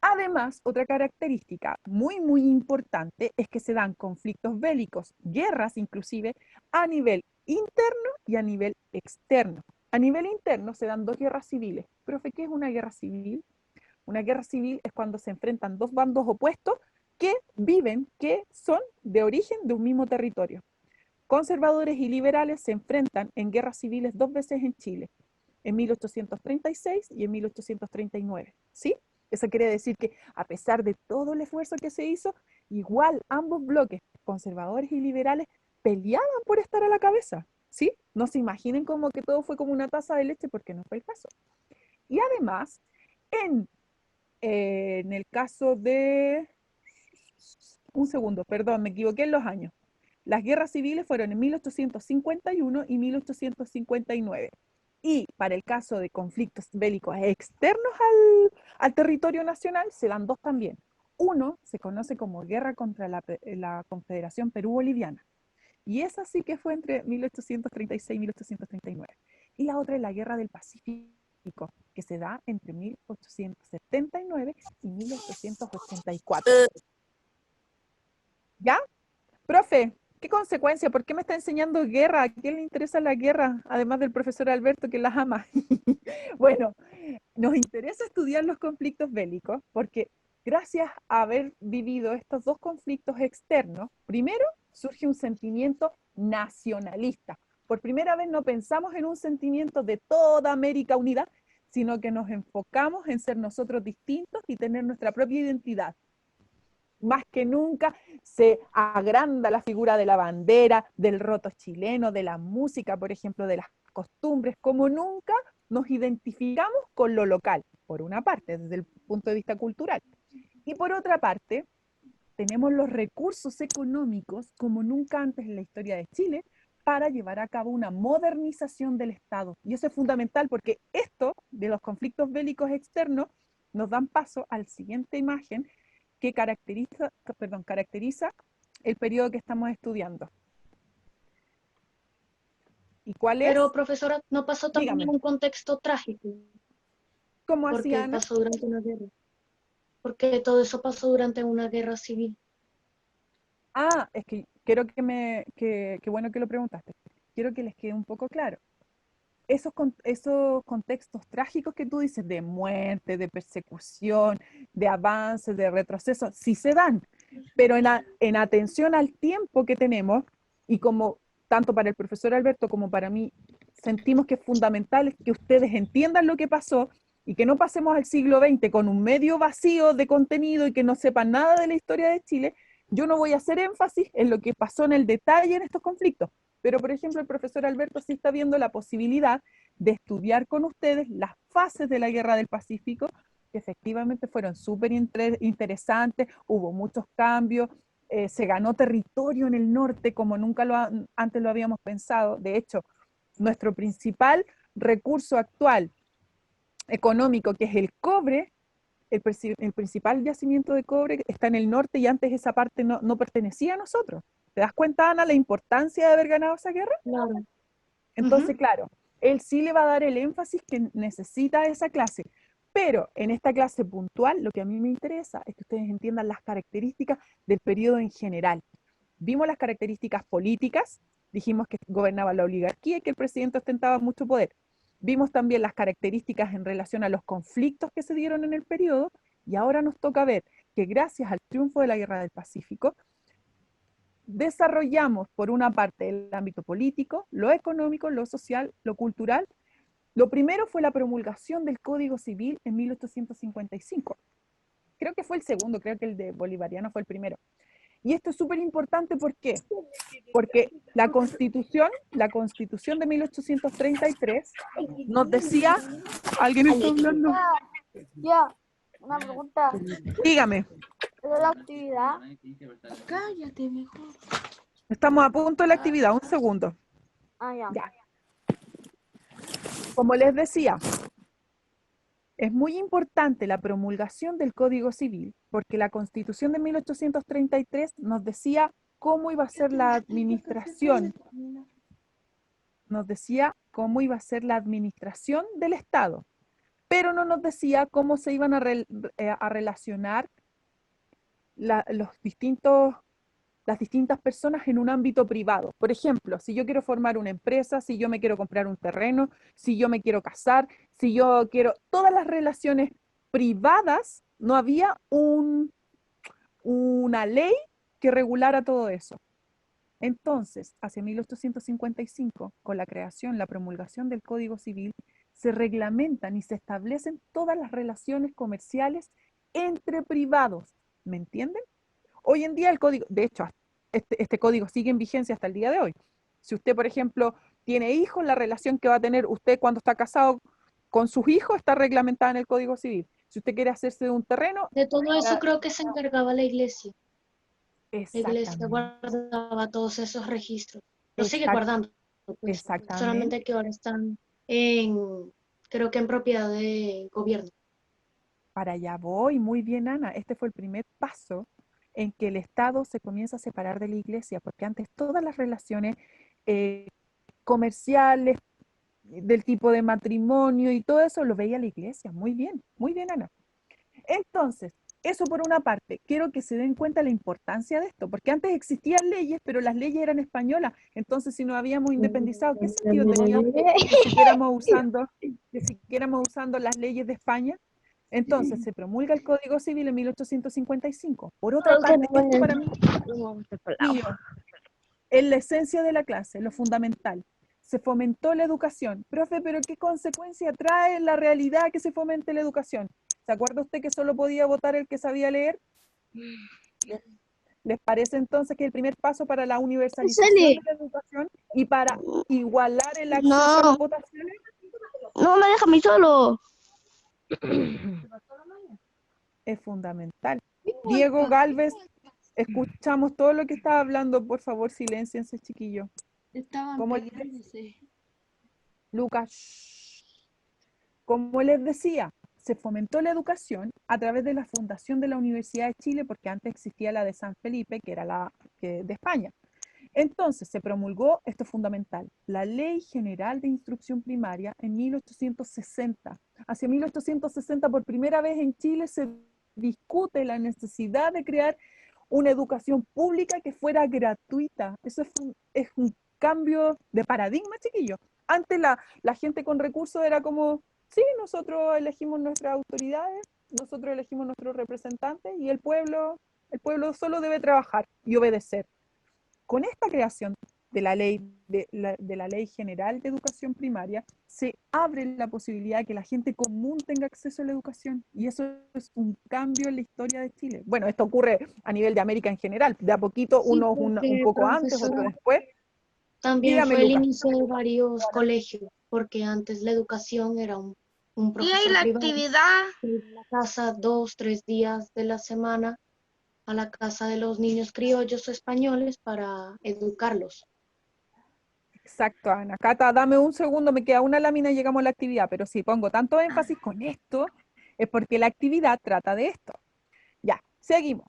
Speaker 1: Además, otra característica muy, muy importante es que se dan conflictos bélicos, guerras inclusive, a nivel interno y a nivel externo. A nivel interno se dan 2 guerras civiles. Profe, ¿qué es una guerra civil? Una guerra civil es cuando se enfrentan 2 bandos opuestos que viven, que son de origen de un mismo territorio. Conservadores y liberales se enfrentan en guerras civiles 2 veces en Chile, en 1836 y en 1839. ¿Sí? Eso quiere decir que a pesar de todo el esfuerzo que se hizo, igual ambos bloques, conservadores y liberales, peleaban por estar a la cabeza. ¿Sí? No se imaginen como que todo fue como una taza de leche, porque no fue el caso. Y además, en el caso de... Un segundo, perdón, me equivoqué en los años. Las guerras civiles fueron en 1851 y 1859. Y para el caso de conflictos bélicos externos al territorio nacional, se dan dos también. Uno se conoce como Guerra contra la Confederación Perú-Boliviana. Y esa sí que fue entre 1836 y 1839. Y la otra es la Guerra del Pacífico, que se da entre 1879 y 1884. ¿Ya? Profe, ¿qué consecuencia? ¿Por qué me está enseñando guerra? ¿A quién le interesa la guerra? Además del profesor Alberto, que las ama. Bueno, nos interesa estudiar los conflictos bélicos porque gracias a haber vivido estos dos conflictos externos, primero surge un sentimiento nacionalista. Por primera vez no pensamos en un sentimiento de toda América unida, sino que nos enfocamos en ser nosotros distintos y tener nuestra propia identidad. Más que nunca se agranda la figura de la bandera, del roto chileno, de la música, por ejemplo, de las costumbres, como nunca nos identificamos con lo local, por una parte, desde el punto de vista cultural. Y por otra parte, tenemos los recursos económicos como nunca antes en la historia de Chile para llevar a cabo una modernización del Estado. Y eso es fundamental porque esto de los conflictos bélicos externos nos dan paso a la siguiente imagen que caracteriza el periodo que estamos estudiando. ¿Y cuál es?
Speaker 5: Pero, profesora, ¿no pasó también
Speaker 1: Dígame.
Speaker 5: en un contexto trágico?
Speaker 1: ¿Cómo así,
Speaker 5: Porque
Speaker 1: Ana?
Speaker 5: pasó durante una guerra. Porque todo eso pasó durante una guerra civil.
Speaker 1: Ah, es que quiero que bueno que lo preguntaste. Quiero que les quede un poco claro. Esos contextos trágicos que tú dices de muerte, de persecución, de avance, de retroceso, sí se dan, pero en atención al tiempo que tenemos, y como tanto para el profesor Alberto como para mí, sentimos que es fundamental que ustedes entiendan lo que pasó y que no pasemos al siglo XX con un medio vacío de contenido y que no sepan nada de la historia de Chile. Yo no voy a hacer énfasis en lo que pasó en el detalle en estos conflictos, pero por ejemplo el profesor Alberto sí está viendo la posibilidad de estudiar con ustedes las fases de la Guerra del Pacífico, que efectivamente fueron súper interesantes, hubo muchos cambios, se ganó territorio en el norte como nunca antes lo habíamos pensado. De hecho, nuestro principal recurso actual económico, que es el cobre, el principal yacimiento de cobre está en el norte y antes esa parte no pertenecía a nosotros. ¿Te das cuenta, Ana, la importancia de haber ganado esa guerra?
Speaker 5: Claro.
Speaker 1: Entonces, claro, él sí le va a dar el énfasis que necesita esa clase. Pero en esta clase puntual, lo que a mí me interesa es que ustedes entiendan las características del periodo en general. Vimos las características políticas, dijimos que gobernaba la oligarquía y que el presidente ostentaba mucho poder. Vimos también las características en relación a los conflictos que se dieron en el periodo, y ahora nos toca ver que gracias al triunfo de la Guerra del Pacífico, desarrollamos por una parte el ámbito político, lo económico, lo social, lo cultural. Lo primero fue la promulgación del Código Civil en 1855. Creo que fue el segundo, creo que el de Bolivariano fue el primero. Y esto es súper importante, ¿por qué? Porque la Constitución de 1833 nos decía, ¿alguien está hablando?
Speaker 3: Ya, una pregunta.
Speaker 1: Dígame,
Speaker 3: ¿Es la actividad?
Speaker 4: Cállate mejor.
Speaker 1: estamos a punto de la actividad, un segundo.
Speaker 3: Ah, ya.
Speaker 1: Ya. Como les decía, es muy importante la promulgación del Código Civil porque la Constitución de 1833 nos decía cómo iba a ser la administración, del Estado, pero no nos decía cómo se iban a relacionar las distintas personas en un ámbito privado. Por ejemplo, si yo quiero formar una empresa, si yo me quiero comprar un terreno, si yo me quiero casar, si yo quiero todas las relaciones privadas, no había una ley que regulara todo eso. Entonces, hacia 1855, con la creación, la promulgación del Código Civil, se reglamentan y se establecen todas las relaciones comerciales entre privados. ¿Me entienden? Hoy en día el código, de hecho, este código sigue en vigencia hasta el día de hoy. Si usted, por ejemplo, tiene hijos, la relación que va a tener usted cuando está casado con sus hijos está reglamentada en el Código Civil. Si usted quiere hacerse de un terreno,
Speaker 5: De todo eso creo que se encargaba la iglesia. La iglesia
Speaker 1: exactamente,
Speaker 5: guardaba todos esos registros. Los sigue
Speaker 1: exact-
Speaker 5: guardando, pues.
Speaker 1: exactamente,
Speaker 5: Solamente que ahora están creo que en propiedad de gobierno.
Speaker 1: Para allá voy, muy bien, Ana. Este fue el primer paso en que el Estado se comienza a separar de la iglesia, porque antes todas las relaciones eh, comerciales, del tipo de matrimonio y todo eso lo veía la iglesia. Muy bien, Ana. Entonces, eso por una parte, quiero que se den cuenta la importancia de esto, porque antes existían leyes, pero las leyes eran españolas. Entonces, si nos habíamos independizado, ¿qué sentido tenía que siguiéramos usando las leyes de España? Entonces, se promulga el Código Civil en 1855. Por otra parte, esto para mí, chiquillo, es la esencia de la clase, lo fundamental. Se fomentó la educación. Profe, pero ¿qué consecuencia trae en la realidad que se fomente la educación? ¿Se acuerda usted que solo podía votar el que sabía leer? ¿Les parece entonces que el primer paso para la universalización
Speaker 3: Celi.
Speaker 1: de la educación y para igualar el acceso a
Speaker 3: No,
Speaker 1: las votaciones
Speaker 3: no me deja a mí solo.
Speaker 1: es fundamental? Diego Galvez, escuchamos todo lo que está hablando, por favor, silénciense, chiquillo.
Speaker 4: Estaban
Speaker 1: ¿Cómo
Speaker 4: peleándose.
Speaker 1: Lucas, como les decía, se fomentó la educación a través de la fundación de la Universidad de Chile, porque antes existía la de San Felipe, que era la de España. Entonces se promulgó, esto es fundamental, la Ley General de Instrucción Primaria en 1860. Hacia 1860, por primera vez en Chile, se discute la necesidad de crear una educación pública que fuera gratuita. Eso es un cambio de paradigma, chiquillo. Antes la gente con recursos era como, sí, nosotros elegimos nuestras autoridades, nosotros elegimos nuestros representantes y el pueblo solo debe trabajar y obedecer. Con esta creación de la ley general de educación primaria, se abre la posibilidad de que la gente común tenga acceso a la educación. Y eso es un cambio en la historia de Chile. Bueno, esto ocurre a nivel de América en general. De a poquito,
Speaker 5: Sí,
Speaker 1: unos un
Speaker 5: porque,
Speaker 1: poco antes, otro
Speaker 5: profesora,
Speaker 1: después.
Speaker 5: también
Speaker 1: Dígame,
Speaker 5: fue el
Speaker 1: Lucas.
Speaker 5: inicio de varios colegios, porque antes la educación era un
Speaker 3: Y hay
Speaker 5: profesor
Speaker 3: la
Speaker 5: privado
Speaker 3: actividad.
Speaker 5: que iba a la casa 2, 3 días de la semana a la casa de los niños criollos o españoles para educarlos.
Speaker 1: Exacto, Ana. Cata, dame un segundo, me queda una lámina y llegamos a la actividad. Pero si pongo tanto énfasis con esto, es porque la actividad trata de esto. Ya, seguimos.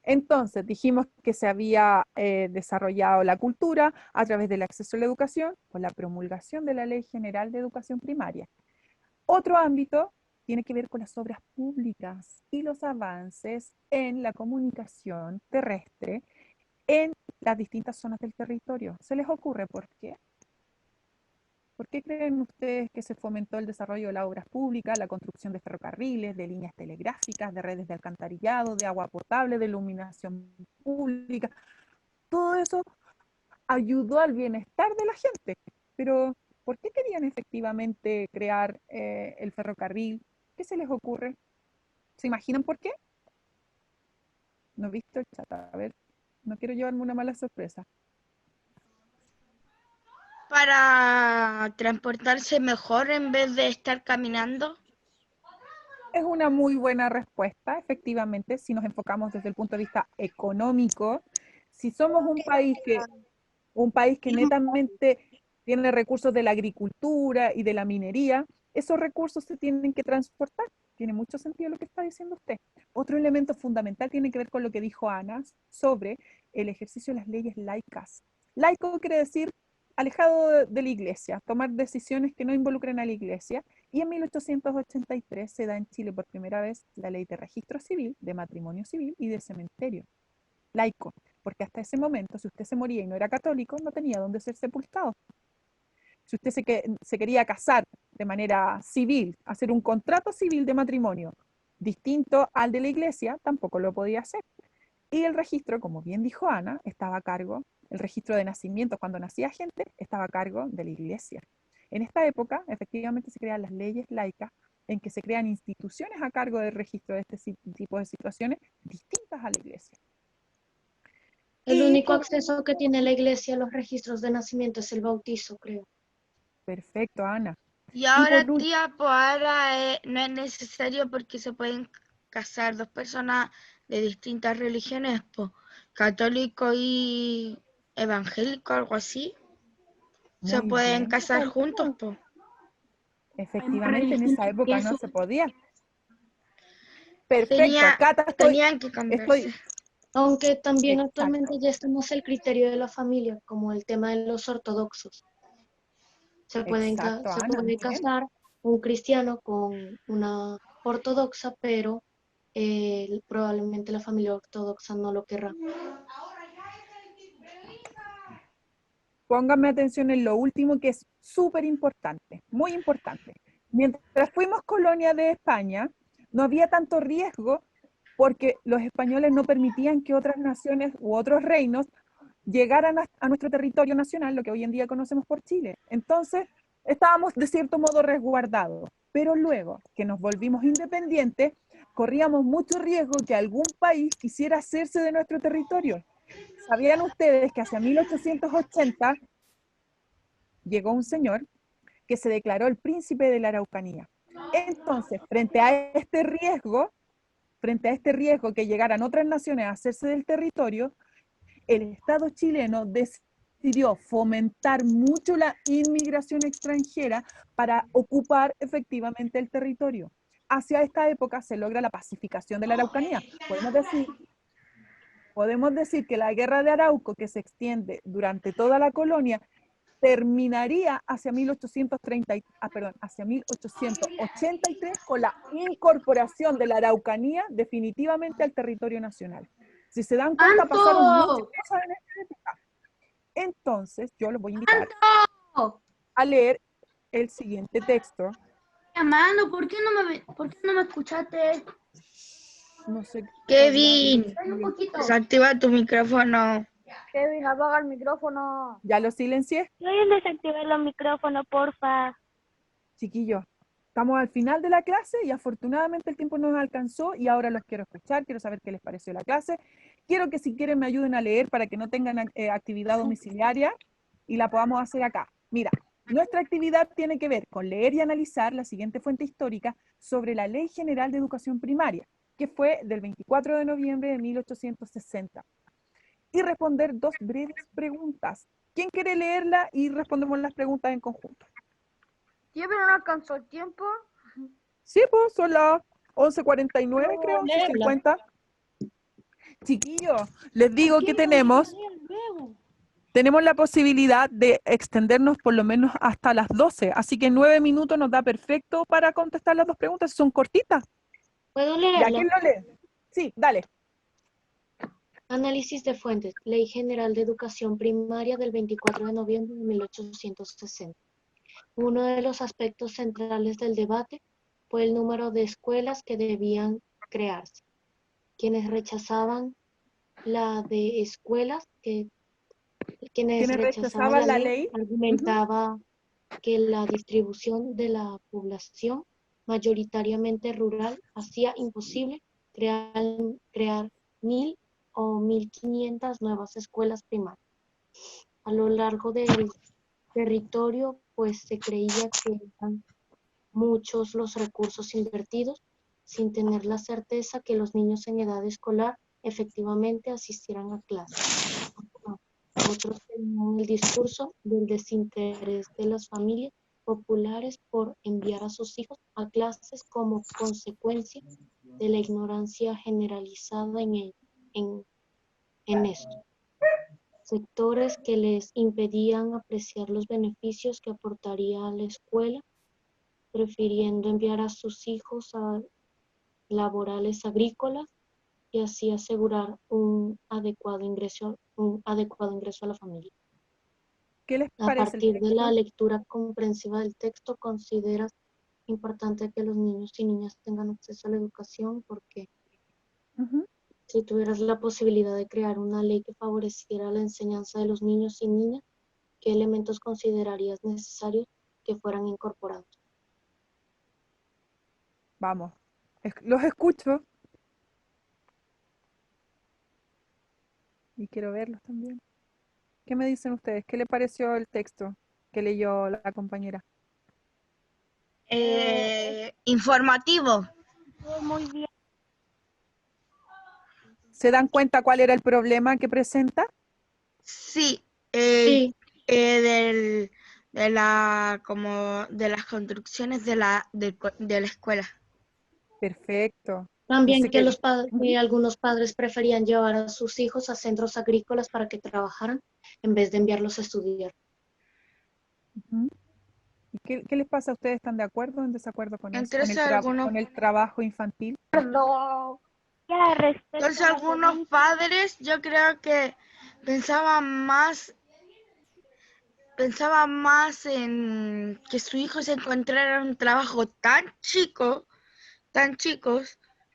Speaker 1: Entonces, dijimos que se había desarrollado la cultura a través del acceso a la educación con la promulgación de la Ley General de Educación Primaria. Otro ámbito tiene que ver con las obras públicas y los avances en la comunicación terrestre en las distintas zonas del territorio. ¿Se les ocurre por qué? ¿Por qué creen ustedes que se fomentó el desarrollo de las obras públicas, la construcción de ferrocarriles, de líneas telegráficas, de redes de alcantarillado, de agua potable, de iluminación pública? Todo eso ayudó al bienestar de la gente. Pero, ¿por qué querían efectivamente crear el ferrocarril? ¿Qué se les ocurre? ¿Se imaginan por qué? No he visto el chat, a ver, no quiero llevarme una mala sorpresa.
Speaker 3: Para transportarse mejor en vez de estar caminando.
Speaker 1: Es una muy buena respuesta, efectivamente, si nos enfocamos desde el punto de vista económico. Si somos un país que netamente tiene recursos de la agricultura y de la minería, esos recursos se tienen que transportar. Tiene mucho sentido lo que está diciendo usted. Otro elemento fundamental tiene que ver con lo que dijo Ana sobre el ejercicio de las leyes laicas. Laico quiere decir alejado de la iglesia, tomar decisiones que no involucren a la iglesia. Y en 1883 se da en Chile por primera vez la ley de registro civil, de matrimonio civil y de cementerio laico, porque hasta ese momento, si usted se moría y no era católico, no tenía dónde ser sepultado. Si usted se quería casar de manera civil, hacer un contrato civil de matrimonio distinto al de la iglesia, tampoco lo podía hacer. Y el registro, como bien dijo Ana, estaba a cargo, el registro de nacimientos cuando nacía gente, estaba a cargo de la iglesia. En esta época, efectivamente, se crean las leyes laicas en que se crean instituciones a cargo del registro de este tipo de situaciones distintas a la iglesia.
Speaker 5: El
Speaker 1: Y
Speaker 5: único acceso que tiene la iglesia a los registros de nacimiento es el bautizo, creo.
Speaker 1: perfecto, Ana.
Speaker 3: Y
Speaker 1: Y
Speaker 3: ahora,
Speaker 1: por último,
Speaker 3: tía, pues ahora no es necesario porque se pueden casar dos personas de distintas religiones, pues, católico y evangélico, algo así. Se
Speaker 1: Muy
Speaker 3: pueden
Speaker 1: bien.
Speaker 3: casar juntos, po.
Speaker 1: Efectivamente, en esa época no se podía. Perfecto,
Speaker 3: Tenía-
Speaker 1: Cata,
Speaker 3: Tenían que cambiarse.
Speaker 1: estoy,
Speaker 5: Aunque también
Speaker 1: exacto.
Speaker 5: actualmente ya está más el criterio de la familia, como el tema de los ortodoxos. Se puede
Speaker 1: Muy bien.
Speaker 5: casar un cristiano con una ortodoxa, pero probablemente la familia ortodoxa no lo querrá.
Speaker 1: Pónganme atención en lo último que es súper importante, muy importante. Mientras fuimos colonia de España, no había tanto riesgo porque los españoles no permitían que otras naciones u otros reinos llegaran a nuestro territorio nacional, lo que hoy en día conocemos por Chile. Entonces, estábamos de cierto modo resguardados. Pero luego que nos volvimos independientes, corríamos mucho riesgo que algún país quisiera hacerse de nuestro territorio. ¿Sabían ustedes que hacia 1880 llegó un señor que se declaró el príncipe de la Araucanía? Entonces, frente a este riesgo que llegaran otras naciones a hacerse del territorio, el Estado chileno decidió fomentar mucho la inmigración extranjera para ocupar efectivamente el territorio. Hacia esta época se logra la pacificación de la Araucanía. Podemos decir que la guerra de Arauco, que se extiende durante toda la colonia, terminaría hacia 1883 con la incorporación de la Araucanía definitivamente al territorio nacional. Si se dan cuenta, pasaron muchas cosas en esta época. Entonces, yo los voy a invitar a leer el siguiente texto.
Speaker 4: Llamando, ¿por qué no me escuchaste?
Speaker 1: No sé.
Speaker 3: Kevin,
Speaker 4: Un poquito.
Speaker 3: desactiva tu micrófono.
Speaker 6: Kevin, apaga el micrófono.
Speaker 1: Ya lo silencié,
Speaker 6: ¿Pueden desactivar los micrófonos, porfa?
Speaker 1: chiquillos. Estamos al final de la clase y afortunadamente el tiempo nos alcanzó y ahora los quiero escuchar, quiero saber qué les pareció la clase. Quiero que si quieren me ayuden a leer para que no tengan actividad domiciliaria y la podamos hacer acá. Mira, nuestra actividad tiene que ver con leer y analizar la siguiente fuente histórica sobre la Ley General de Educación Primaria, que fue del 24 de noviembre de 1860. Y responder 2 breves preguntas. ¿Quién quiere leerla y respondemos las preguntas en conjunto?
Speaker 6: ¿Sí, pero no alcanzó el tiempo?
Speaker 1: Sí, pues son las 11:49, creo, 11:50. Chiquillos, les digo que tenemos la posibilidad de extendernos por lo menos hasta las 12, así que 9 minutos nos da perfecto para contestar las 2 preguntas, son cortitas.
Speaker 5: ¿Puedo
Speaker 1: ¿Ya
Speaker 5: leerla?
Speaker 1: quién lo lee? Sí, dale.
Speaker 5: Análisis de fuentes. Ley General de Educación Primaria del 24 de noviembre de 1860. Uno de los aspectos centrales del debate fue el número de escuelas que debían crearse. Quienes rechazaban la ley argumentaba que la distribución de la población mayoritariamente rural hacía imposible crear 1.000 o 1.500 nuevas escuelas primarias. A lo largo del territorio, pues se creía que eran muchos los recursos invertidos, sin tener la certeza que los niños en edad escolar efectivamente asistieran a clases. Otros tenían el discurso del desinterés de las familias populares por enviar a sus hijos a clases como consecuencia de la ignorancia generalizada en esto. Sectores que les impedían apreciar los beneficios que aportaría a la escuela, prefiriendo enviar a sus hijos a laborales agrícolas y así asegurar un adecuado ingreso a la familia.
Speaker 1: ¿Qué les
Speaker 5: A
Speaker 1: parece el
Speaker 5: partir de la
Speaker 1: texto?
Speaker 5: lectura comprensiva del texto, ¿consideras importante que los niños y niñas tengan acceso a la educación? Porque si tuvieras la posibilidad de crear una ley que favoreciera la enseñanza de los niños y niñas, ¿qué elementos considerarías necesarios que fueran incorporados?
Speaker 1: Vamos, los escucho. Y quiero verlos también. ¿Qué me dicen ustedes? ¿Qué le pareció el texto que leyó la compañera?
Speaker 3: Informativo.
Speaker 6: Muy bien.
Speaker 1: ¿Se dan cuenta cuál era el problema que presenta?
Speaker 3: Sí,
Speaker 5: Sí.
Speaker 3: como de las construcciones de la escuela.
Speaker 1: Perfecto.
Speaker 5: También
Speaker 1: Dice
Speaker 5: que
Speaker 1: Ujú.
Speaker 5: algunos padres preferían llevar a sus hijos a centros agrícolas para que trabajaran en vez de enviarlos a estudiar.
Speaker 1: Ujú. ¿Y qué les pasa a ustedes? ¿Están de acuerdo o en desacuerdo con eso?
Speaker 3: Entonces algunos,
Speaker 1: Con el trabajo infantil.
Speaker 6: No. Ya respeto
Speaker 3: entonces
Speaker 6: la
Speaker 3: algunos
Speaker 6: política.
Speaker 3: padres yo creo que pensaban más en que su hijo se encontrara un trabajo tan chicos,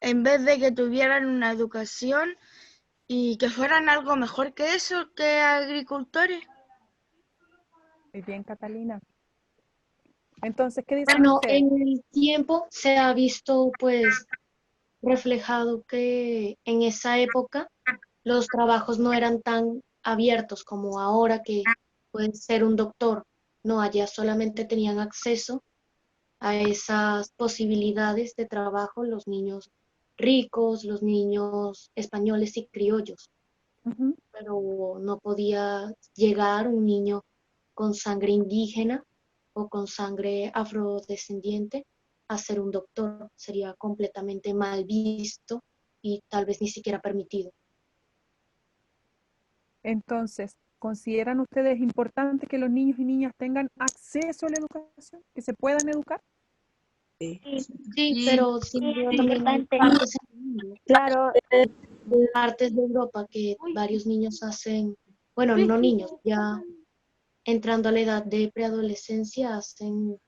Speaker 3: en vez de que tuvieran una educación y que fueran algo mejor que eso, que agricultores.
Speaker 1: Muy bien, Catalina. Entonces, ¿qué dicen
Speaker 5: Bueno,
Speaker 1: ustedes?
Speaker 5: en el tiempo se ha visto pues reflejado que en esa época los trabajos no eran tan abiertos como ahora, que puede ser un doctor. No, allá solamente tenían acceso a esas posibilidades de trabajo los niños ricos, los niños españoles y criollos,
Speaker 1: Ujú.
Speaker 5: pero no podía llegar un niño con sangre indígena o con sangre afrodescendiente a ser un doctor. Sería completamente mal visto y tal vez ni siquiera permitido.
Speaker 1: Entonces, ¿consideran ustedes importante que los niños y niñas tengan acceso a la educación? ¿Que se puedan educar?
Speaker 6: Sí,
Speaker 5: Sí, pero sin
Speaker 6: sí,
Speaker 5: duda
Speaker 6: es
Speaker 5: también hay
Speaker 6: importante.
Speaker 5: partes en el mundo,
Speaker 6: Claro.
Speaker 5: partes de Europa que varios niños hacen, bueno, no niños, ya entrando a la edad de preadolescencia, hacen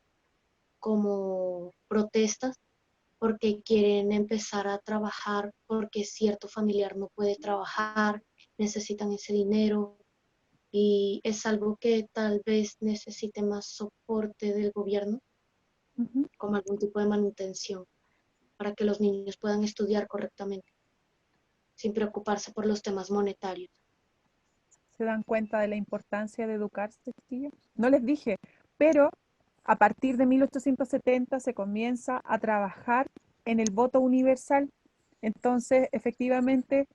Speaker 5: como protestas porque quieren empezar a trabajar, porque cierto familiar no puede trabajar, necesitan ese dinero y es algo que tal vez necesite más soporte del gobierno,
Speaker 1: Ujú.
Speaker 5: como algún tipo de manutención, para que los niños puedan estudiar correctamente, sin preocuparse por los temas monetarios.
Speaker 1: ¿Se dan cuenta de la importancia de educarse, chiquillos? No les dije, pero a partir de 1870 se comienza a trabajar en el voto universal. Entonces, efectivamente,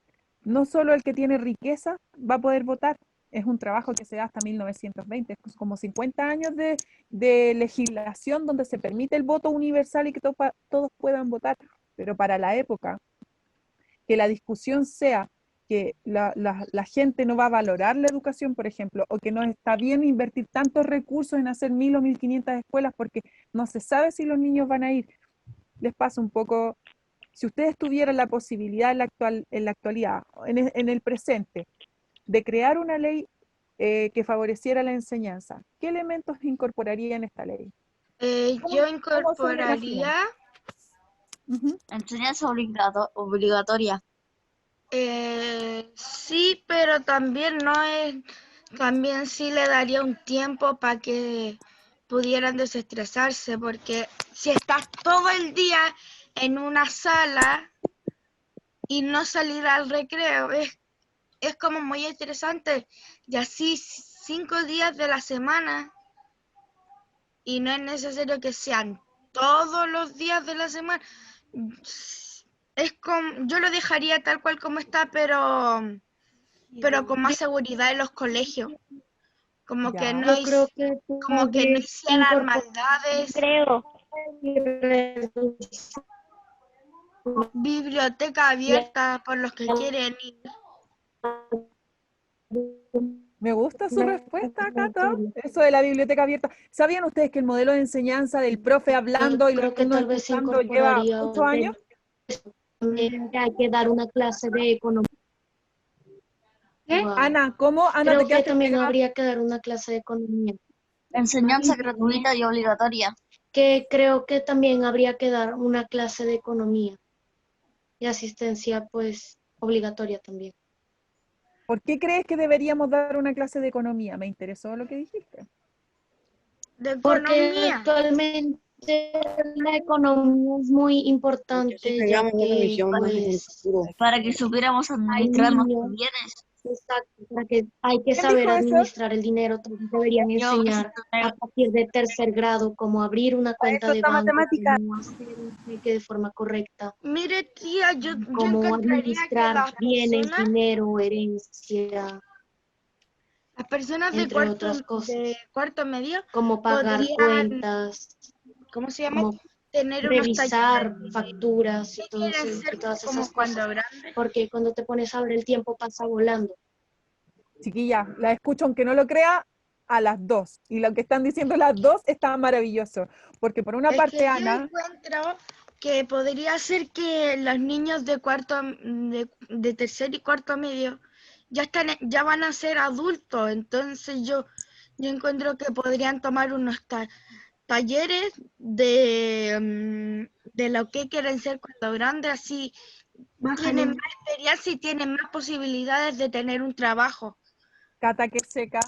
Speaker 1: no solo el que tiene riqueza va a poder votar. Es un trabajo que se da hasta 1920, es como 50 años de legislación donde se permite el voto universal y que todos puedan votar. Pero para la época, que la discusión sea que la gente no va a valorar la educación, por ejemplo, o que no está bien invertir tantos recursos en hacer 1000 o 1500 escuelas porque no se sabe si los niños van a ir. Les pasa un poco, si ustedes tuvieran la posibilidad en la actualidad, en el presente, de crear una ley que favoreciera la enseñanza, ¿qué elementos incorporaría en esta ley?
Speaker 3: Yo
Speaker 1: ¿Cómo se lo imaginan?
Speaker 3: incorporaría,
Speaker 1: Ujú.
Speaker 7: Enseñanza obligatoria.
Speaker 3: sí, pero también también sí le daría un tiempo para que pudieran desestresarse, porque si estás todo el día en una sala y no salir al recreo, es como muy interesante, y así 5 días de la semana, y no es necesario que sean todos los días de la semana. Es como, yo lo dejaría tal cual como está, pero con más seguridad en los colegios, como que
Speaker 1: Ya.
Speaker 3: no,
Speaker 5: Yo creo que
Speaker 3: como
Speaker 5: tal
Speaker 3: que no
Speaker 5: vez
Speaker 3: hicieran maldades.
Speaker 6: Creo.
Speaker 3: Biblioteca abierta por los que quieren ir.
Speaker 1: Me gusta su respuesta, Cata. Eso de la biblioteca abierta. ¿Sabían ustedes que el modelo de enseñanza del profe hablando y los
Speaker 5: Creo que
Speaker 1: alumnos
Speaker 5: tal vez
Speaker 1: escuchando lleva
Speaker 5: incorporaría
Speaker 1: muchos años?
Speaker 5: que hay que dar una clase de economía.
Speaker 1: ¿Qué?
Speaker 5: Wow.
Speaker 1: Ana, ¿cómo? Ana, te
Speaker 5: Creo que
Speaker 1: quedaste
Speaker 5: también
Speaker 1: pegada.
Speaker 5: habría que dar una clase de economía.
Speaker 7: Enseñanza gratuita y obligatoria.
Speaker 5: Que creo que también habría que dar una clase de economía y asistencia pues obligatoria también.
Speaker 1: ¿Por qué crees que deberíamos dar una clase de economía? Me interesó lo que dijiste.
Speaker 3: De
Speaker 5: Porque
Speaker 3: economía.
Speaker 5: actualmente la economía es muy importante, ya que pues
Speaker 7: Para que supiéramos
Speaker 5: hay
Speaker 7: administrar nuestros
Speaker 5: niños,
Speaker 7: bienes.
Speaker 5: exacto, para que hay que
Speaker 1: ¿Quién
Speaker 5: saber
Speaker 1: dijo eso?
Speaker 5: administrar el dinero, también deberían
Speaker 7: Yo me
Speaker 5: enseñar
Speaker 7: siento
Speaker 5: a partir de tercer grado cómo abrir una
Speaker 6: Para
Speaker 5: cuenta
Speaker 6: eso
Speaker 5: de
Speaker 6: está
Speaker 5: banco,
Speaker 6: matemática.
Speaker 5: cómo hacer un cheque de forma correcta,
Speaker 3: Mire, tía, yo
Speaker 5: cómo
Speaker 3: encontraría que
Speaker 5: administrar
Speaker 3: las
Speaker 5: bienes,
Speaker 3: personas,
Speaker 5: dinero, herencia.
Speaker 3: Las personas
Speaker 5: entre otras cosas,
Speaker 3: de cuarto medio
Speaker 5: como pagar
Speaker 3: podrían,
Speaker 5: cuentas,
Speaker 3: ¿cómo se llama?
Speaker 5: como
Speaker 3: Tener unos
Speaker 5: revisar
Speaker 3: talleres
Speaker 5: facturas y
Speaker 3: que quieren ser
Speaker 5: todas
Speaker 3: como
Speaker 5: esas
Speaker 3: cuando
Speaker 5: cosas,
Speaker 3: grandes.
Speaker 5: porque cuando te pones a ver el tiempo pasa volando.
Speaker 1: Chiquilla, la escucho aunque no lo crea a las 2. Y lo que están diciendo las 2 está maravilloso. Porque por una
Speaker 3: Es
Speaker 1: parte,
Speaker 3: que yo
Speaker 1: Ana,
Speaker 3: encuentro que podría ser que los niños de de tercer y cuarto medio ya van a ser adultos, entonces yo encuentro que podrían tomar unos talleres de lo que quieren ser cuando grandes, así tienen más experiencia y tienen más posibilidades de tener un trabajo.
Speaker 1: Cata que seca,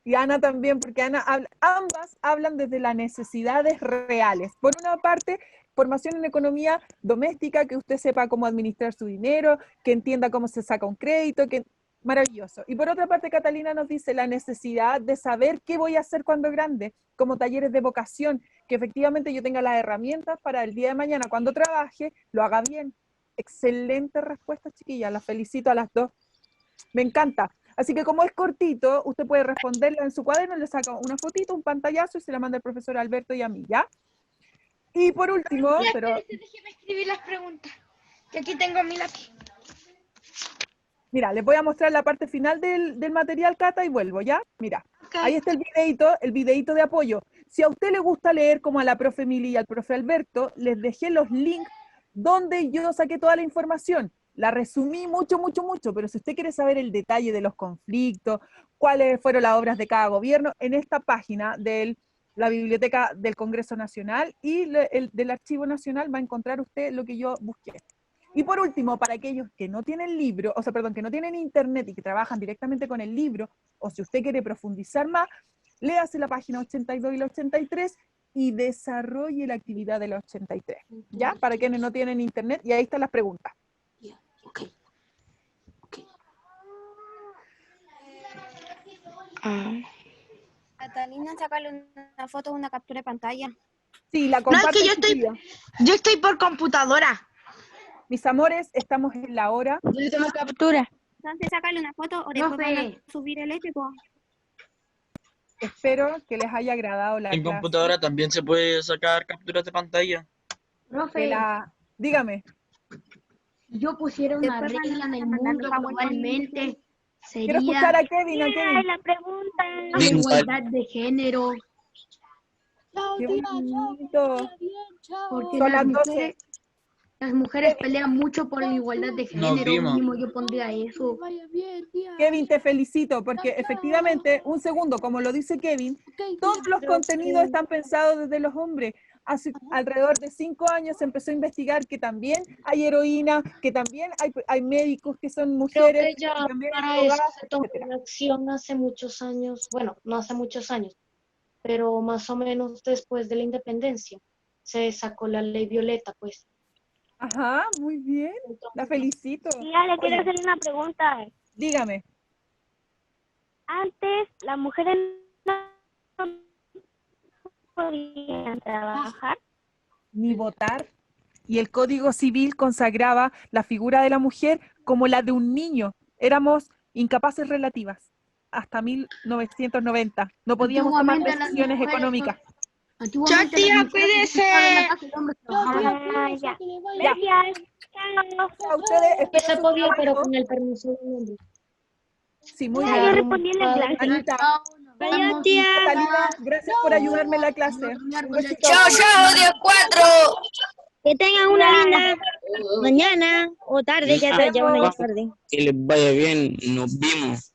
Speaker 1: y Ana también, porque ambas hablan desde las necesidades reales. Por una parte, formación en economía doméstica, que usted sepa cómo administrar su dinero, que entienda cómo se saca un crédito, maravilloso. Y por otra parte, Catalina nos dice la necesidad de saber qué voy a hacer cuando grande, como talleres de vocación, que efectivamente yo tenga las herramientas para el día de mañana, cuando trabaje, lo haga bien. Excelente respuesta, chiquillas, las felicito a las dos. Me encanta. Así que como es cortito, usted puede responderlo en su cuaderno, le saca una fotito, un pantallazo y se la manda al profesor Alberto y a mí, ¿ya? Y por último,
Speaker 3: Déjeme escribir las preguntas, que aquí tengo mi lápiz.
Speaker 1: Mira, les voy a mostrar la parte final del material, Cata, y vuelvo, ¿ya? Mira,
Speaker 3: Okay.
Speaker 1: ahí está el videito de apoyo. Si a usted le gusta leer como a la profe Mili y al profe Alberto, les dejé los links donde yo saqué toda la información. La resumí mucho, pero si usted quiere saber el detalle de los conflictos, cuáles fueron las obras de cada gobierno, en esta página de la Biblioteca del Congreso Nacional y del Archivo Nacional va a encontrar usted lo que yo busqué. Y por último, para aquellos que no tienen libro, que no tienen internet y que trabajan directamente con el libro, o si usted quiere profundizar más, léase la página 82 y la 83 y desarrolle la actividad de la 83, ¿ya? Para quienes no tienen internet, y ahí están las preguntas.
Speaker 5: Okay.
Speaker 8: Catalina, sácale una foto, una captura de pantalla.
Speaker 1: Sí, la comparto.
Speaker 3: No, es que yo estoy por computadora.
Speaker 1: Mis amores, estamos en la hora.
Speaker 6: Yo tengo captura.
Speaker 8: Entonces, sácale una foto o después van a subir el eléctrico.
Speaker 1: Espero que les haya agradado la
Speaker 9: En
Speaker 1: clase.
Speaker 9: computadora también se puede sacar capturas de pantalla.
Speaker 6: Profe,
Speaker 1: Dígame.
Speaker 6: si yo pusiera una regla en el mundo actualmente,
Speaker 1: Quiero escuchar
Speaker 6: sería
Speaker 1: a Kevin.
Speaker 6: la pregunta. La igualdad de género.
Speaker 1: Qué bonito.
Speaker 6: Porque
Speaker 1: Son las 12.
Speaker 6: las mujeres pelean mucho por la igualdad de
Speaker 9: Nos
Speaker 6: género.
Speaker 9: vimos.
Speaker 6: Mínimo yo pondría eso.
Speaker 1: Kevin, te felicito, porque efectivamente, un segundo, como lo dice Kevin, todos los contenidos están pensados desde los hombres. Hace alrededor de 5 años se empezó a investigar que también hay heroínas, que también hay médicos que son mujeres.
Speaker 5: Creo que ya
Speaker 1: también
Speaker 5: para
Speaker 1: hay
Speaker 5: eso
Speaker 1: abogadas,
Speaker 5: se tomó
Speaker 1: etcétera.
Speaker 5: una acción hace muchos años, bueno, no hace muchos años, pero más o menos después de la independencia se sacó la ley Violeta, pues.
Speaker 1: Ajá, muy bien, la felicito.
Speaker 6: Tía, le quiero
Speaker 1: Oye,
Speaker 6: hacer una pregunta.
Speaker 1: dígame.
Speaker 6: Antes las mujeres no podían trabajar.
Speaker 1: Ni votar. Y el Código Civil consagraba la figura de la mujer como la de un niño. Éramos incapaces relativas hasta 1990. No podíamos tomar
Speaker 6: Antiguamente las
Speaker 1: decisiones
Speaker 6: mujeres
Speaker 1: económicas.
Speaker 6: Antiguamente
Speaker 3: Tía,
Speaker 6: las mujeres
Speaker 3: cuídese.
Speaker 6: participaban en la casa y los hombres trabajaban.
Speaker 1: Ya.
Speaker 6: Ya. Gracias. Chao.
Speaker 1: A ustedes,
Speaker 5: Que
Speaker 1: espero
Speaker 5: se
Speaker 1: su
Speaker 5: podía, pero
Speaker 1: trabajo.
Speaker 5: con el permiso de un hombre.
Speaker 1: Sí, muy
Speaker 6: Ya,
Speaker 1: bien.
Speaker 6: yo respondí en la clase.
Speaker 1: Anita,
Speaker 6: Adiós, tía.
Speaker 1: Catalina, gracias por ayudarme en la clase. Un besito.
Speaker 3: Chao, Dios 4.
Speaker 6: Que tengan una linda mañana o tarde, ya bueno, ya es tarde.
Speaker 10: Que les vaya bien, nos vimos.